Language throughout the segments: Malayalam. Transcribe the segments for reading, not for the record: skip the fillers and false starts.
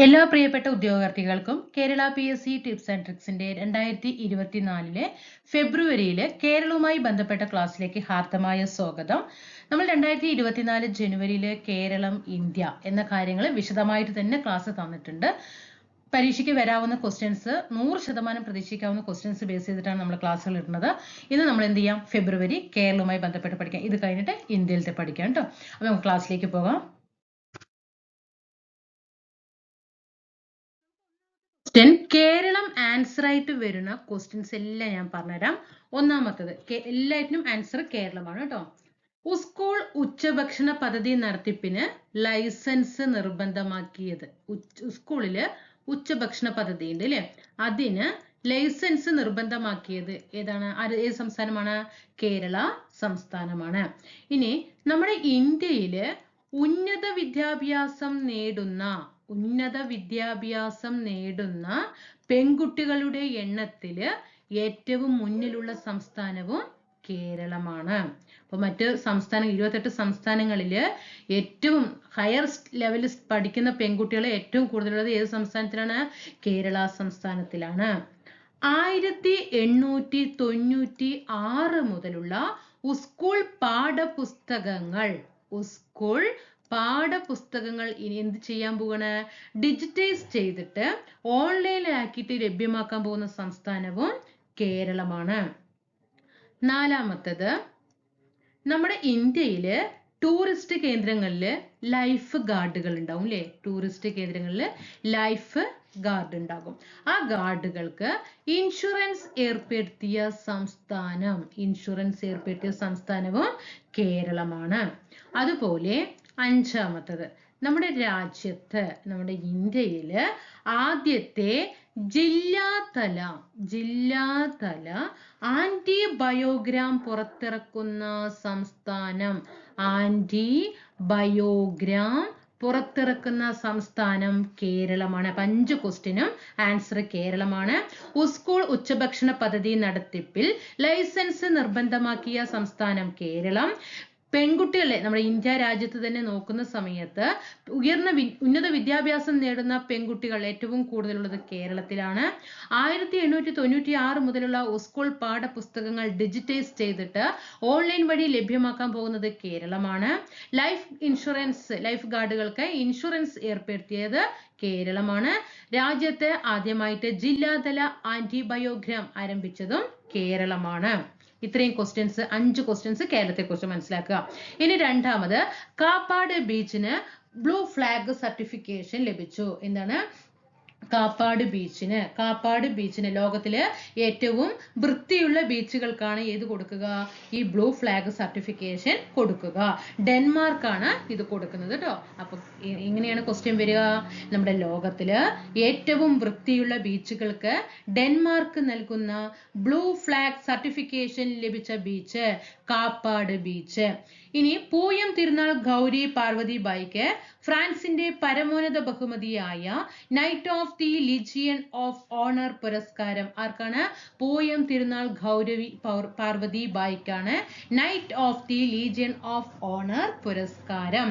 എല്ലാ പ്രിയപ്പെട്ട ഉദ്യോഗാർത്ഥികൾക്കും കേരള PSC ടിപ്സ് ആൻഡ് ട്രിക്സിന്റെ 2024 ഫെബ്രുവരിയിൽ കേരളവുമായി ബന്ധപ്പെട്ട ക്ലാസ്സിലേക്ക് ഹാർദമായ സ്വാഗതം. നമ്മൾ 2024 ജനുവരിയിൽ കേരളം, ഇന്ത്യ എന്ന കാര്യങ്ങൾ വിശദമായിട്ട് തന്നെ ക്ലാസ് തന്നിട്ടുണ്ട്. പരീക്ഷയ്ക്ക് വരാവുന്ന ക്വസ്റ്റ്യൻസ് 100% പ്രതീക്ഷിക്കാവുന്ന ക്വസ്റ്റ്യൻസ് ബേസ് ചെയ്തിട്ടാണ് നമ്മൾ ക്ലാസ്സുകൾ ഇടുന്നത്. ഇന്ന് നമ്മൾ എന്ത് ചെയ്യാം, ഫെബ്രുവരി കേരളവുമായി ബന്ധപ്പെട്ട് പഠിക്കാം. ഇത് കഴിഞ്ഞിട്ട് ഇന്ത്യയിലത്തെ പഠിക്കാം കേട്ടോ. അപ്പോൾ നമുക്ക് ക്ലാസ്സിലേക്ക് പോകാം. കേരളം ആൻസർ ആയിട്ട് വരുന്ന ക്വസ്റ്റ്യൻസ് എല്ലാം ഞാൻ പറഞ്ഞുതരാം. ഒന്നാമത്തത് എല്ലാറ്റിനും ആൻസർ കേരളമാണ് കേട്ടോ. സ്കൂൾ ഉച്ചഭക്ഷണ പദ്ധതി നടത്തിപ്പിന് ലൈസൻസ് നിർബന്ധമാക്കിയത്. സ്കൂളില് ഉച്ചഭക്ഷണ പദ്ധതി ഉണ്ട് അല്ലെ, അതിന് ലൈസൻസ് നിർബന്ധമാക്കിയത് ഏതാണ്? ഏത് സംസ്ഥാനമാണ്? കേരള സംസ്ഥാനമാണ്. ഇനി നമ്മുടെ ഇന്ത്യയില് ഉന്നത വിദ്യാഭ്യാസം നേടുന്ന പെൺകുട്ടികളുടെ എണ്ണത്തില് ഏറ്റവും മുന്നിലുള്ള സംസ്ഥാനവും കേരളമാണ്. അപ്പൊ മറ്റ് സംസ്ഥാനം 28 സംസ്ഥാനങ്ങളില് ഏറ്റവും ഹയർ ലെവലിൽ പഠിക്കുന്ന പെൺകുട്ടികളെ ഏറ്റവും കൂടുതലുള്ളത് ഏത് സംസ്ഥാനത്തിലാണ്? കേരള സംസ്ഥാനത്തിലാണ്. 1896 മുതലുള്ള സ്കൂൾ പാഠപുസ്തകങ്ങൾ ഇനി എന്ത് ചെയ്യാൻ പോവാണ്? ഡിജിറ്റൈസ് ചെയ്തിട്ട് ഓൺലൈനിലാക്കിയിട്ട് ലഭ്യമാക്കാൻ പോകുന്ന സംസ്ഥാനവും കേരളമാണ്. നാലാമത്തത്, നമ്മുടെ ഇന്ത്യയില് ടൂറിസ്റ്റ് കേന്ദ്രങ്ങളില് ലൈഫ് ഗാർഡുകൾ ഉണ്ടാവും അല്ലെ. ടൂറിസ്റ്റ് കേന്ദ്രങ്ങളിൽ ലൈഫ് ഗാർഡ് ഉണ്ടാകും. ആ ഗാർഡുകൾക്ക് ഇൻഷുറൻസ് ഏർപ്പെടുത്തിയ സംസ്ഥാനവും കേരളമാണ്. അതുപോലെ അഞ്ചാമത്തത്, നമ്മുടെ ഇന്ത്യയില് ആദ്യത്തെ ജില്ലാതല ആന്റിബയോഗ്രാം പുറത്തിറക്കുന്ന സംസ്ഥാനം കേരളമാണ്. 5 ക്വസ്റ്റ്യനും ആൻസർ കേരളമാണ്. സ്കൂൾ ഉച്ചഭക്ഷണ പദ്ധതി നടത്തിപ്പിൽ ലൈസൻസ് നിർബന്ധമാക്കിയ സംസ്ഥാനം കേരളം. പെൺകുട്ടികളെ നമ്മുടെ ഇന്ത്യ രാജ്യത്ത് തന്നെ നോക്കുന്ന സമയത്ത് ഉന്നത വിദ്യാഭ്യാസം നേടുന്ന പെൺകുട്ടികൾ ഏറ്റവും കൂടുതലുള്ളത് കേരളത്തിലാണ്. 1896 മുതലുള്ള സ്കൂൾ പാഠപുസ്തകങ്ങൾ ഡിജിറ്റൈസ് ചെയ്തിട്ട് ഓൺലൈൻ വഴി ലഭ്യമാക്കാൻ പോകുന്നത് കേരളമാണ്. ലൈഫ് ഗാർഡുകൾക്ക് ഇൻഷുറൻസ് ഏർപ്പെടുത്തിയത് കേരളമാണ്. രാജ്യത്ത് ആദ്യമായിട്ട് ജില്ലാതല ആന്റിബയോഗ്രാം ആരംഭിച്ചതും കേരളമാണ്. ഇത്രയും 5 ക്വസ്റ്റ്യൻസ് കേരളത്തെ കുറിച്ച് മനസ്സിലാക്കുക. ഇനി രണ്ടാമത്, കാപ്പാട് ബീച്ചിന് ബ്ലൂ ഫ്ലാഗ് സർട്ടിഫിക്കേഷൻ ലഭിച്ചു. എന്താണ്? കാപ്പാട് ബീച്ചിന് ലോകത്തിലെ ഏറ്റവും വൃത്തിയുള്ള ബീച്ചുകൾക്കാണ് ഏത് കൊടുക്കുക? ഈ ബ്ലൂ ഫ്ലാഗ് സർട്ടിഫിക്കേഷൻ കൊടുക്കുക. ഡെൻമാർക്കാണ് ഇത് കൊടുക്കുന്നത് കേട്ടോ. അപ്പൊ എങ്ങനെയാണ് ക്വസ്റ്റ്യൻ വരിക? നമ്മുടെ ലോകത്തില് ഏറ്റവും വൃത്തിയുള്ള ബീച്ചുകൾക്ക് ഡെൻമാർക്ക് നൽകുന്ന ബ്ലൂ ഫ്ലാഗ് സർട്ടിഫിക്കേഷൻ ലഭിച്ച ബീച്ച് കാപ്പാട് ബീച്ച്. ഇനി പൂയം തിരുനാൾ ഗൗരി പാർവതിബായിക്ക് ഫ്രാൻസിന്റെ പരമോന്നത ബഹുമതിയായ knight of the legion of honour പുരസ്കാരം ആർക്കാണ്? പൂയം തിരുനാൾ ഗൗരി പാർവതിബായിക്കാണ് knight of the legion of honour പുരസ്കാരം.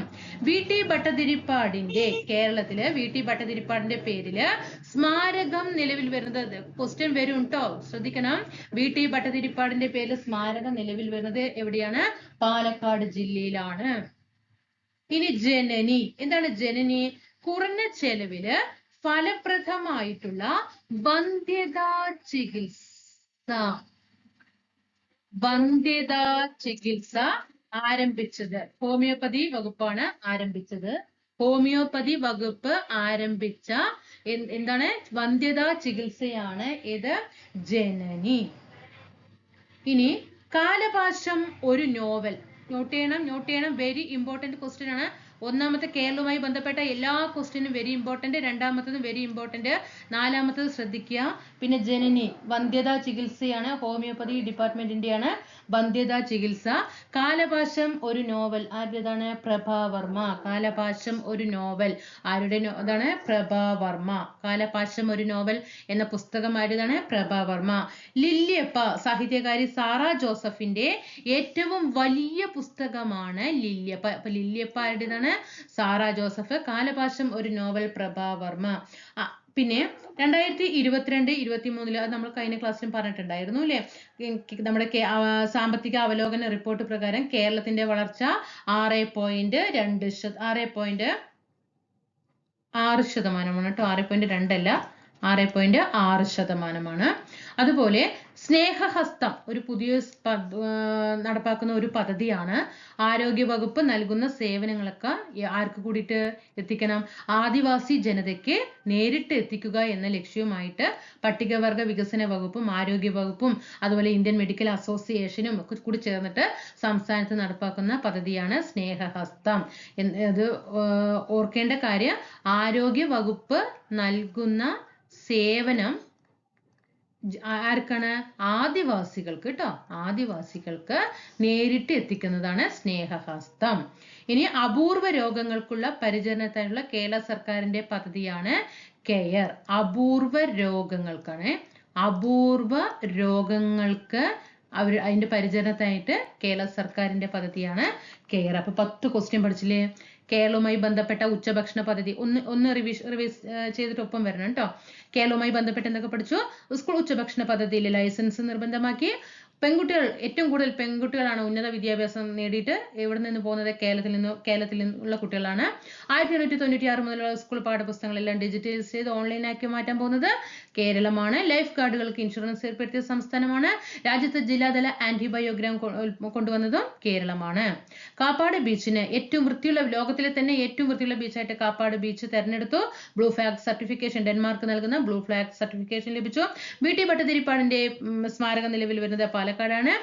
കേരളത്തില് VT ഭട്ടതിരിപ്പാടിന്റെ പേരില് സ്മാരകം നിലവിൽ വരുന്നത്. ക്വസ്റ്റ്യൻ വരും കേട്ടോ, ശ്രദ്ധിക്കണം. VT ഭട്ടതിരിപ്പാടിന്റെ പേരിൽ സ്മാരകം നിലവിൽ വരുന്നത് എവിടെയാണ്? പാലക്കാട് ജില്ലയിലാണ്. ഇനി ജനനി. എന്താണ് ജനനി? കുറഞ്ഞ ചെലവില് ഫലപ്രദമായിട്ടുള്ള വന്ധ്യതാ ചികിത്സ ആരംഭിച്ചത് ഹോമിയോപ്പതി വകുപ്പാണ് ആരംഭിച്ചത്. ഹോമിയോപ്പതി വകുപ്പ് ആരംഭിച്ച എന്താണ്? വന്ധ്യതാ ചികിത്സയാണ് ഇത് ജനനി. ഇനി കാലപാശം ഒരു നോവൽ. നോട്ട് ചെയ്യണം. വെരി ഇമ്പോർട്ടന്റ് ക്വസ്റ്റ്യൻ ആണ്. ഒന്നാമത്തെ കേരളവുമായി ബന്ധപ്പെട്ട എല്ലാ ക്വസ്റ്റ്യനും വെരി ഇമ്പോർട്ടന്റ്, രണ്ടാമത്തതും വെരി ഇമ്പോർട്ടന്റ്, നാലാമത്തത് ശ്രദ്ധിക്കുക. പിന്നെ ജനനി വന്ധ്യതാ ചികിത്സയാണ്, ഹോമിയോപ്പതി ഡിപ്പാർട്ട്മെന്റിന്റെയാണ് വന്ധ്യതാ ചികിത്സ. കാലപാശം ഒരു നോവൽ ആരുടേതാണ്? പ്രഭാവർമ്മ. കാലപാശം ഒരു നോവൽ ആരുടെ? അതാണ് പ്രഭാവർമ്മ. കാലപാശം ഒരു നോവൽ എന്ന പുസ്തകം ആരുടേതാണ്? പ്രഭാവർമ്മ. ലില്ലിയപ്പ സാഹിത്യകാരി സാറ ജോസഫിന്റെ ഏറ്റവും വലിയ പുസ്തകമാണ് ലില്ലിയപ്പ. അപ്പൊ ലില്ലിയപ്പ ആരുടേതാണ്? ആരാണ്? Sara Joseph. കാലപാശം ഒരു നോവൽ, പ്രഭാവർമ്മ. പിന്നെ 2022-23 അത് നമ്മൾ കഴിഞ്ഞ ക്ലാസ്സിലും പറഞ്ഞിട്ടുണ്ടായിരുന്നു അല്ലേ? നമ്മുടെ സാമ്പത്തിക അവലോകന റിപ്പോർട്ട് പ്രകാരം കേരളത്തിന്റെ വളർച്ച 6.6% കേട്ടോ. 6.2 അല്ല, 6.6%. അതുപോലെ സ്നേഹഹസ്തം ഒരു പുതിയ നടപ്പാക്കുന്ന ഒരു പദ്ധതിയാണ്. ആരോഗ്യ വകുപ്പ് നൽകുന്ന സേവനങ്ങളൊക്കെ ആർക്ക് കൂടിയിട്ട് എത്തിക്കണം? ആദിവാസി ജനതയ്ക്ക് നേരിട്ട് എത്തിക്കുക എന്ന ലക്ഷ്യവുമായിട്ട് പട്ടികവർഗ വികസന വകുപ്പും ആരോഗ്യ വകുപ്പും അതുപോലെ ഇന്ത്യൻ മെഡിക്കൽ അസോസിയേഷനും ഒക്കെ കൂടി ചേർന്നിട്ട് സംസ്ഥാനത്ത് നടപ്പാക്കുന്ന പദ്ധതിയാണ് സ്നേഹഹസ്തം. അത് ഓർക്കേണ്ട കാര്യം, ആരോഗ്യ വകുപ്പ് നൽകുന്ന സേവനം ആർക്കാണ്? ആദിവാസികൾക്ക് കേട്ടോ. ആദിവാസികൾക്ക് നേരിട്ട് എത്തിക്കുന്നതാണ് സ്നേഹഹസ്തം. ഇനി അപൂർവ രോഗങ്ങൾക്കുള്ള പരിചരണത്തിനുള്ള കേരള സർക്കാരിന്റെ പദ്ധതിയാണ് കെയർ. അപൂർവ രോഗങ്ങൾക്കാണ്. അപൂർവ രോഗങ്ങൾക്ക് അതിന്റെ പരിചരണത്തിനായിട്ട് കേരള സർക്കാരിന്റെ പദ്ധതിയാണ് കെയർ. അപ്പൊ 10 ക്വസ്റ്റ്യൻ പഠിച്ചില്ലേ? കേരളവുമായി ബന്ധപ്പെട്ട ഉച്ചഭക്ഷണ പദ്ധതി ഒന്ന് റിവൈസ് ചെയ്തിട്ട് ഒപ്പം വരണം കേട്ടോ. കേരളവുമായി ബന്ധപ്പെട്ട് എന്തൊക്കെ പഠിച്ചു? സ്കൂൾ ഉച്ചഭക്ഷണ പദ്ധതിയിൽ ലൈസൻസ് നിർബന്ധമാക്കി. പെൺകുട്ടികൾ, ഏറ്റവും കൂടുതൽ പെൺകുട്ടികളാണ് ഉന്നത വിദ്യാഭ്യാസം നേടിയിട്ട് എവിടെ നിന്ന് പോകുന്നത്? കേരളത്തിൽ നിന്നുള്ള കുട്ടികളാണ്. 1996 മുതലുള്ള സ്കൂൾ പാഠപുസ്തകങ്ങളെല്ലാം ഡിജിറ്റലൈസ് ചെയ്ത് ഓൺലൈനാക്കി മാറ്റാൻ പോകുന്നത് കേരളമാണ്. ലൈഫ് ഗാർഡുകൾക്ക് ഇൻഷുറൻസ് ഏർപ്പെടുത്തിയ സംസ്ഥാനമാണ്. രാജ്യത്ത് ജില്ലാതല ആന്റിബയോഗ്രാം കൊണ്ടുവന്നതും കേരളമാണ്. കാപ്പാട് ബീച്ചിന് ഏറ്റവും വൃത്തിയുള്ള, ലോകത്തിലെ തന്നെ ഏറ്റവും വൃത്തിയുള്ള ബീച്ചായിട്ട് കാപ്പാട് ബീച്ച് തെരഞ്ഞെടുത്തു. ബ്ലൂ ഫ്ലാഗ് സർട്ടിഫിക്കേഷൻ, ഡെൻമാർക്ക് നൽകുന്ന ബ്ലൂ ഫ്ലാഗ് സർട്ടിഫിക്കേഷൻ ലഭിച്ചു. BT ഭട്ടതിരിപ്പാടിന്റെ സ്മാരകം നിലവിൽ വരുന്നത് പാലക്കാടാണ്.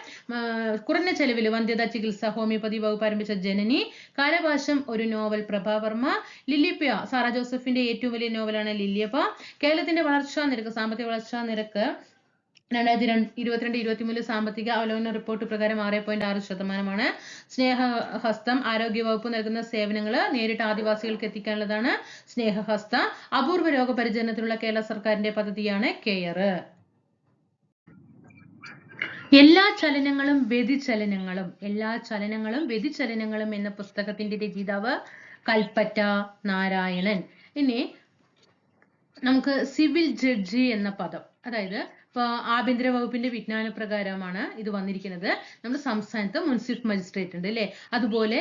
കുറഞ്ഞ ചെലവിൽ വന്ധ്യത ചികിത്സ ഹോമിയോപ്പതി വകുപ്പ് ആരംഭിച്ച ജനനി. കാലപാശം ഒരു നോവൽ, പ്രഭാവർമ്മ. ലില്ലിയപ്പ, സാറ ജോസഫിന്റെ ഏറ്റവും വലിയ നോവലാണ് ലില്ലിയപ്പ. കേരളത്തിന്റെ വളർച്ചാ നിരക്ക്, സാമ്പത്തിക വളർച്ചാ നിരക്ക് 2022-23 സാമ്പത്തിക അവലോകന റിപ്പോർട്ട് പ്രകാരം 6.6%. സ്നേഹഹസ്തം ആരോഗ്യവകുപ്പ് നൽകുന്ന സേവനങ്ങൾ നേരിട്ട് ആദിവാസികൾക്ക് എത്തിക്കാനുള്ളതാണ് സ്നേഹഹസ്ത. അപൂർവ രോഗപരിചരണത്തിനുള്ള കേരള സർക്കാരിന്റെ പദ്ധതിയാണ് കെയർ. എല്ലാ ചലനങ്ങളും വ്യതിചലനങ്ങളും എന്ന പുസ്തകത്തിന്റെ രചയിതാവ് കൽപ്പറ്റ നാരായണൻ. ഇനി നമുക്ക് സിവിൽ ജഡ്ജി എന്ന പദം, അതായത് ആഭ്യന്തര വകുപ്പിന്റെ വിജ്ഞാന പ്രകാരമാണ് ഇത് വന്നിരിക്കുന്നത്. നമ്മുടെ സംസ്ഥാനത്ത് മുൻസിഫ് മജിസ്ട്രേറ്റ് ഉണ്ട് അല്ലെ? അതുപോലെ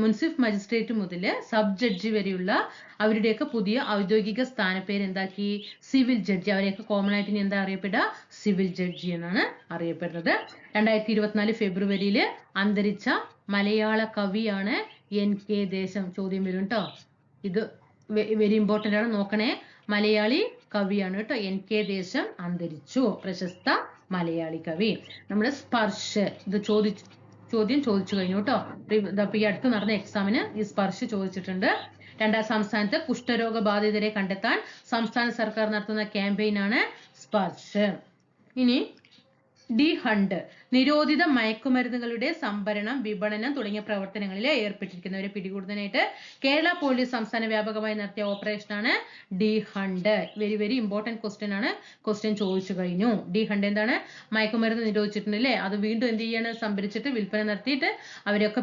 മുൻസിഫ് മജിസ്ട്രേറ്റ് മുതൽ സബ് ജഡ്ജി വരെയുള്ള അവരുടെയൊക്കെ പുതിയ ഔദ്യോഗിക സ്ഥാനപ്പേര് എന്താക്കി? Civil judge. അവരെയൊക്കെ കോമൺ ആയിട്ട് ഇനി എന്താ അറിയപ്പെടുക? സിവിൽ ജഡ്ജി എന്നാണ് അറിയപ്പെടുന്നത്. 2024 ഫെബ്രുവരിയിൽ അന്തരിച്ച മലയാള കവിയാണ് NK ദേശം. ചോദ്യം വരും കേട്ടോ. ഇത് വെരി ഇമ്പോർട്ടന്റ് ആണ്, നോക്കണേ. മലയാളി കവിയാണ് കേട്ടോ. NK ദേശം അന്തരിച്ചു. പ്രശസ്ത മലയാളി കവി. നമ്മുടെ സ്പർശ്, ഇത് ചോദ്യം ചോദിച്ചു കഴിഞ്ഞു കേട്ടോ. ഈ അടുത്ത് നടന്ന എക്സാമിന് ഈ സ്പർശ് ചോദിച്ചിട്ടുണ്ട്. സംസ്ഥാനത്ത് കുഷ്ഠരോഗ ബാധിതരെ കണ്ടെത്താൻ സംസ്ഥാന സർക്കാർ നടത്തുന്ന ക്യാമ്പയിനാണ് സ്പർശ്. ഇനി ഡി ഹണ്ട്, നിരോധിത മയക്കുമരുന്നുകളുടെ സംഭരണം, വിപണനം തുടങ്ങിയ പ്രവർത്തനങ്ങളിൽ ഏർപ്പെട്ടിരിക്കുന്നവരെ പിടികൂടുന്നതിനായിട്ട് കേരള പോലീസ് സംസ്ഥാന വ്യാപകമായി നടത്തിയ ഓപ്പറേഷനാണ് D hunt. Very important question ആണ്. ക്വസ്റ്റ്യൻ ചോദിച്ചു കഴിഞ്ഞു. ഡി ഹണ്ട് എന്താണ്? മയക്കുമരുന്ന് നിരോധിച്ചിട്ടുണ്ടല്ലേ, അത് വീണ്ടും എന്ത് ചെയ്യാണ്? സംഭരിച്ചിട്ട് വിൽപ്പന നടത്തിയിട്ട് അവരെയൊക്കെ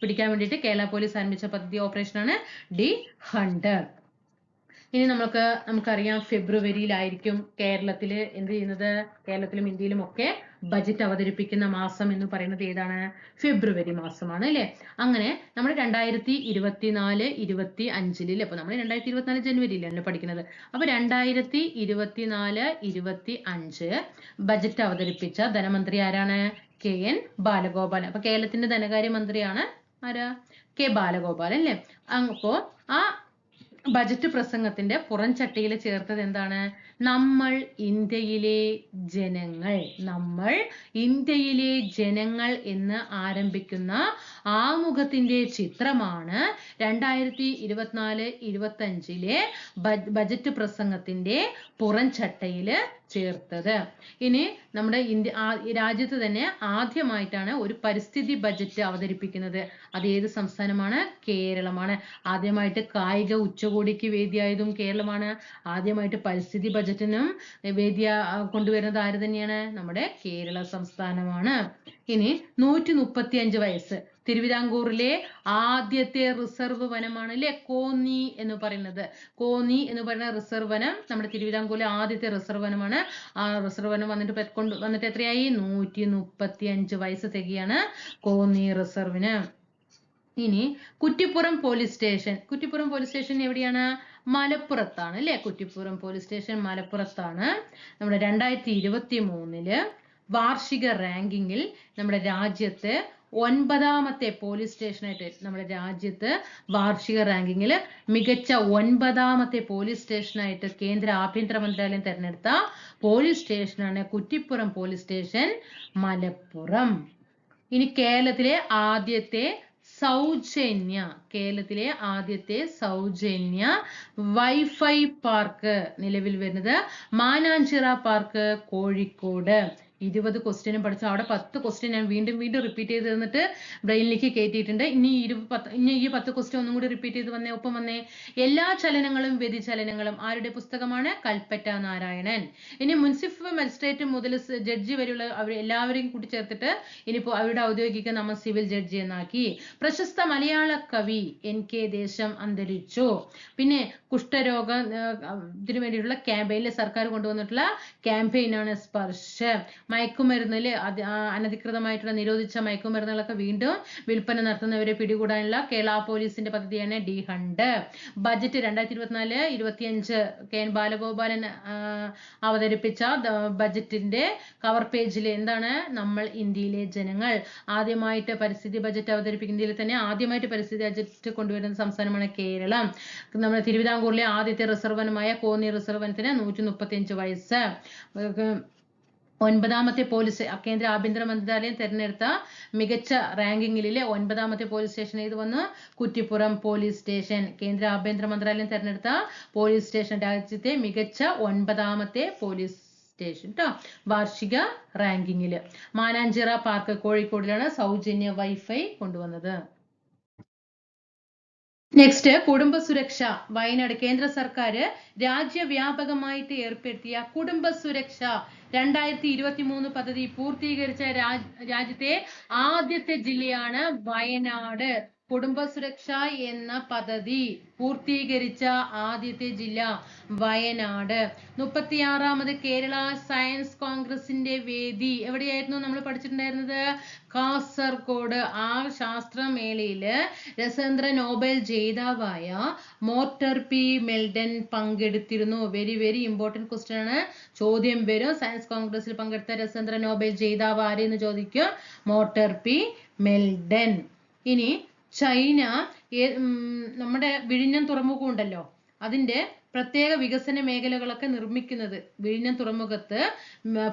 പിടിക്കാൻ വേണ്ടിയിട്ട് കേരള പോലീസ് ആരംഭിച്ച പദ്ധതി ഓപ്പറേഷനാണ് ഡി ഹണ്ട്. ഇനി നമുക്കറിയാം ഫെബ്രുവരിയിലായിരിക്കും കേരളത്തിൽ എന്ത് ചെയ്യുന്നത്? കേരളത്തിലും ഇന്ത്യയിലും ഒക്കെ ബജറ്റ് അവതരിപ്പിക്കുന്ന മാസം എന്ന് പറയുന്നത് ഏതാണ്? ഫെബ്രുവരി മാസമാണ് അല്ലെ? അങ്ങനെ നമ്മൾ 2024-25 അപ്പൊ നമ്മൾ 2024 ജനുവരിയിലാണല്ലോ പഠിക്കുന്നത്. അപ്പൊ 2024-25 ബജറ്റ് അവതരിപ്പിച്ച ധനമന്ത്രി ആരാണ്? KN ബാലഗോപാൽ. അപ്പൊ കേരളത്തിന്റെ ധനകാര്യമന്ത്രിയാണ് ആരാ? K ബാലഗോപാൽ അല്ലേ? അപ്പോ ആ ബജറ്റ് പ്രസംഗത്തിന്റെ പുറംചട്ടയിൽ ചേർത്തത് എന്താണ്? നമ്മൾ ഇന്ത്യയിലെ ജനങ്ങൾ എന്ന് ആരംഭിക്കുന്ന ആമുഖത്തിന്റെ ചിത്രമാണ് 2024-25 ബജറ്റ് പ്രസംഗത്തിന്റെ പുറംചട്ടയിൽ ചേർത്തത്. ഇനി നമ്മുടെ രാജ്യത്ത് തന്നെ ആദ്യമായിട്ടാണ് ഒരു പരിസ്ഥിതി ബജറ്റ് അവതരിപ്പിക്കുന്നത്. അത് ഏത് സംസ്ഥാനമാണ്? കേരളമാണ്. ആദ്യമായിട്ട് കായിക ഉച്ചകോടിക്ക് വേദിയായതും കേരളമാണ്. ആദ്യമായിട്ട് പരിസ്ഥിതി ബജറ്റിനും കൊണ്ടുവരുന്നത് ആര് തന്നെയാണ്? നമ്മുടെ കേരള സംസ്ഥാനമാണ്. ഇനി 135 വയസ്സ്. തിരുവിതാംകൂറിലെ ആദ്യത്തെ റിസർവ് വനമാണ് അല്ലെ കോന്നി എന്ന് പറയുന്നത്. കോന്നി എന്ന് പറയുന്ന റിസർവ് വനം നമ്മുടെ തിരുവിതാംകൂറിലെ ആദ്യത്തെ റിസർവ് വനമാണ്. ആ റിസർവ് വനം വന്നിട്ട് എത്രയായി? 135 വയസ്സ് തികയാണ് കോന്നി റിസർവിന്. ഇനി Kuttippuram police station. Kuttippuram police station എവിടെയാണ്? മലപ്പുറത്താണ് അല്ലെ. കുറ്റിപ്പുറം പോലീസ് സ്റ്റേഷൻ മലപ്പുറത്താണ്. നമ്മുടെ 2023 വാർഷിക റാങ്കിങ്ങിൽ നമ്മുടെ രാജ്യത്ത് 9ാമത്തെ പോലീസ് സ്റ്റേഷനായിട്ട് നമ്മുടെ രാജ്യത്ത് വാർഷിക റാങ്കിങ്ങിൽ മികച്ച 9ാമത്തെ പോലീസ് സ്റ്റേഷനായിട്ട് കേന്ദ്ര ആഭ്യന്തര മന്ത്രാലയം തെരഞ്ഞെടുത്ത പോലീസ് സ്റ്റേഷനാണ് കുറ്റിപ്പുറം പോലീസ് സ്റ്റേഷൻ മലപ്പുറം. ഇനി കേരളത്തിലെ ആദ്യത്തെ സൗജന്യ വൈഫൈ പാർക്ക് നിലവിൽ വരുന്നത് മാനാഞ്ചിറ പാർക്ക് കോഴിക്കോട്. 20 ക്വസ്റ്റ്യനും പഠിച്ചു. അവിടെ 10 ക്വസ്റ്റ്യൻ ഞാൻ വീണ്ടും റിപ്പീറ്റ് ചെയ്ത് തന്നിട്ട് ബ്രെയിനിലേക്ക് കയറ്റിയിട്ടുണ്ട്. ഇനി ഈ 10 ക്വസ്റ്റ്യൻ ഒന്നും കൂടി റിപ്പീറ്റ് ചെയ്ത് ഒപ്പം വന്നേ. എല്ലാ ചലനങ്ങളും വ്യതിചലനങ്ങളും ആരുടെ പുസ്തകമാണ്? കൽപ്പറ്റ നാരായണൻ. ഇനി മുനിസിപ്പൽ മജിസ്ട്രേറ്റ് മുതൽ ജഡ്ജി വരെയുള്ള എല്ലാവരെയും കൂട്ടിച്ചേർത്തിട്ട് ഇനിയിപ്പോ അവരുടെ ഔദ്യോഗിക നാമം സിവിൽ ജഡ്ജി എന്നാക്കി. പ്രശസ്ത മലയാള കവി NK ദേശം അന്തരിച്ചു. പിന്നെ കുഷ്ഠരോഗത്തിന് വേണ്ടിയിട്ടുള്ള ക്യാമ്പയിനിൽ സർക്കാർ കൊണ്ടുവന്നിട്ടുള്ള ക്യാമ്പയിനാണ് സ്പർശ്. മയക്കുമരുന്നില് അനധികൃതമായിട്ടുള്ള നിരോധിച്ച മയക്കുമരുന്നുകളൊക്കെ വീണ്ടും വിൽപ്പന നടത്തുന്നവരെ പിടികൂടാനുള്ള കേരള പോലീസിന്റെ പദ്ധതിയാണ് D hunt. Budget 2024-25 KN Balagopalan അവതരിപ്പിച്ച ബജറ്റിന്റെ കവർ പേജിൽ എന്താണ്? നമ്മൾ ഇന്ത്യയിലെ ജനങ്ങൾ. ആദ്യമായിട്ട് പരിസ്ഥിതി ബജറ്റ് അവതരിപ്പിക്കുന്ന ഇന്ത്യയിൽ തന്നെ ആദ്യമായിട്ട് പരിസ്ഥിതി ബജറ്റ് കൊണ്ടുവരുന്ന സംസ്ഥാനമാണ് കേരളം. നമ്മുടെ തിരുവിതാംകൂറിലെ ആദ്യത്തെ റിസർവ് വനമായ കോന്നി റിസർവ് വനത്തിന് 135 വയസ്സ്. 9ാമത്തെ പോലീസ് കേന്ദ്ര ആഭ്യന്തര മന്ത്രാലയം തെരഞ്ഞെടുത്ത മികച്ച റാങ്കിങ്ങിലെ 9ാമത്തെ പോലീസ് സ്റ്റേഷൻ ഏത് വന്നു? Kuttippuram police station. കേന്ദ്ര ആഭ്യന്തര മന്ത്രാലയം തെരഞ്ഞെടുത്ത പോലീസ് സ്റ്റേഷൻ രാജ്യത്തെ മികച്ച 9ാമത്തെ പോലീസ് സ്റ്റേഷൻ ട്ടോ വാർഷിക റാങ്കിങ്ങില്. മാനാഞ്ചിറ പാർക്ക് കോഴിക്കോടിലാണ് സൗജന്യ വൈഫൈ കൊണ്ടുവന്നത്. നെക്സ്റ്റ് കുടുംബസുരക്ഷ. വയനാട് കേന്ദ്ര സർക്കാർ രാജ്യവ്യാപകമായിട്ട് ഏർപ്പെടുത്തിയ കുടുംബസുരക്ഷ 2023 പദ്ധതി പൂർത്തീകരിച്ച രാജ്യത്തെ ആദ്യത്തെ ജില്ലയാണ് വയനാട്. കുടുംബസുരക്ഷ എന്ന പദ്ധതി പൂർത്തീകരിച്ച ആദ്യത്തെ ജില്ല വയനാട്. 36ാമത് കേരള സയൻസ് കോൺഗ്രസിന്റെ വേദി എവിടെയായിരുന്നു നമ്മൾ പഠിച്ചിട്ടുണ്ടായിരുന്നത്? കാസർഗോഡ്. ആ ശാസ്ത്രമേളയില് രസതന്ത്ര നോബൽ ജേതാവായ മോർട്ടർ പി മെൽഡൻ പങ്കെടുത്തിരുന്നു. വെരി ഇമ്പോർട്ടന്റ് ക്വസ്റ്റ്യൻ ആണ്. ചോദ്യം വരും. സയൻസ് കോൺഗ്രസിൽ പങ്കെടുത്ത രസതന്ത്ര നോബൽ ജേതാവ് ആരെന്ന് ചോദിക്കും? Mortar P മെൽഡൻ. ഇനി ചൈന നമ്മുടെ വിഴിഞ്ഞം തുറമുഖം ഉണ്ടല്ലോ, അതിന്റെ പ്രത്യേക വികസന മേഖലകളൊക്കെ നിർമ്മിക്കുന്നത്, വിഴിഞ്ഞം തുറമുഖത്ത്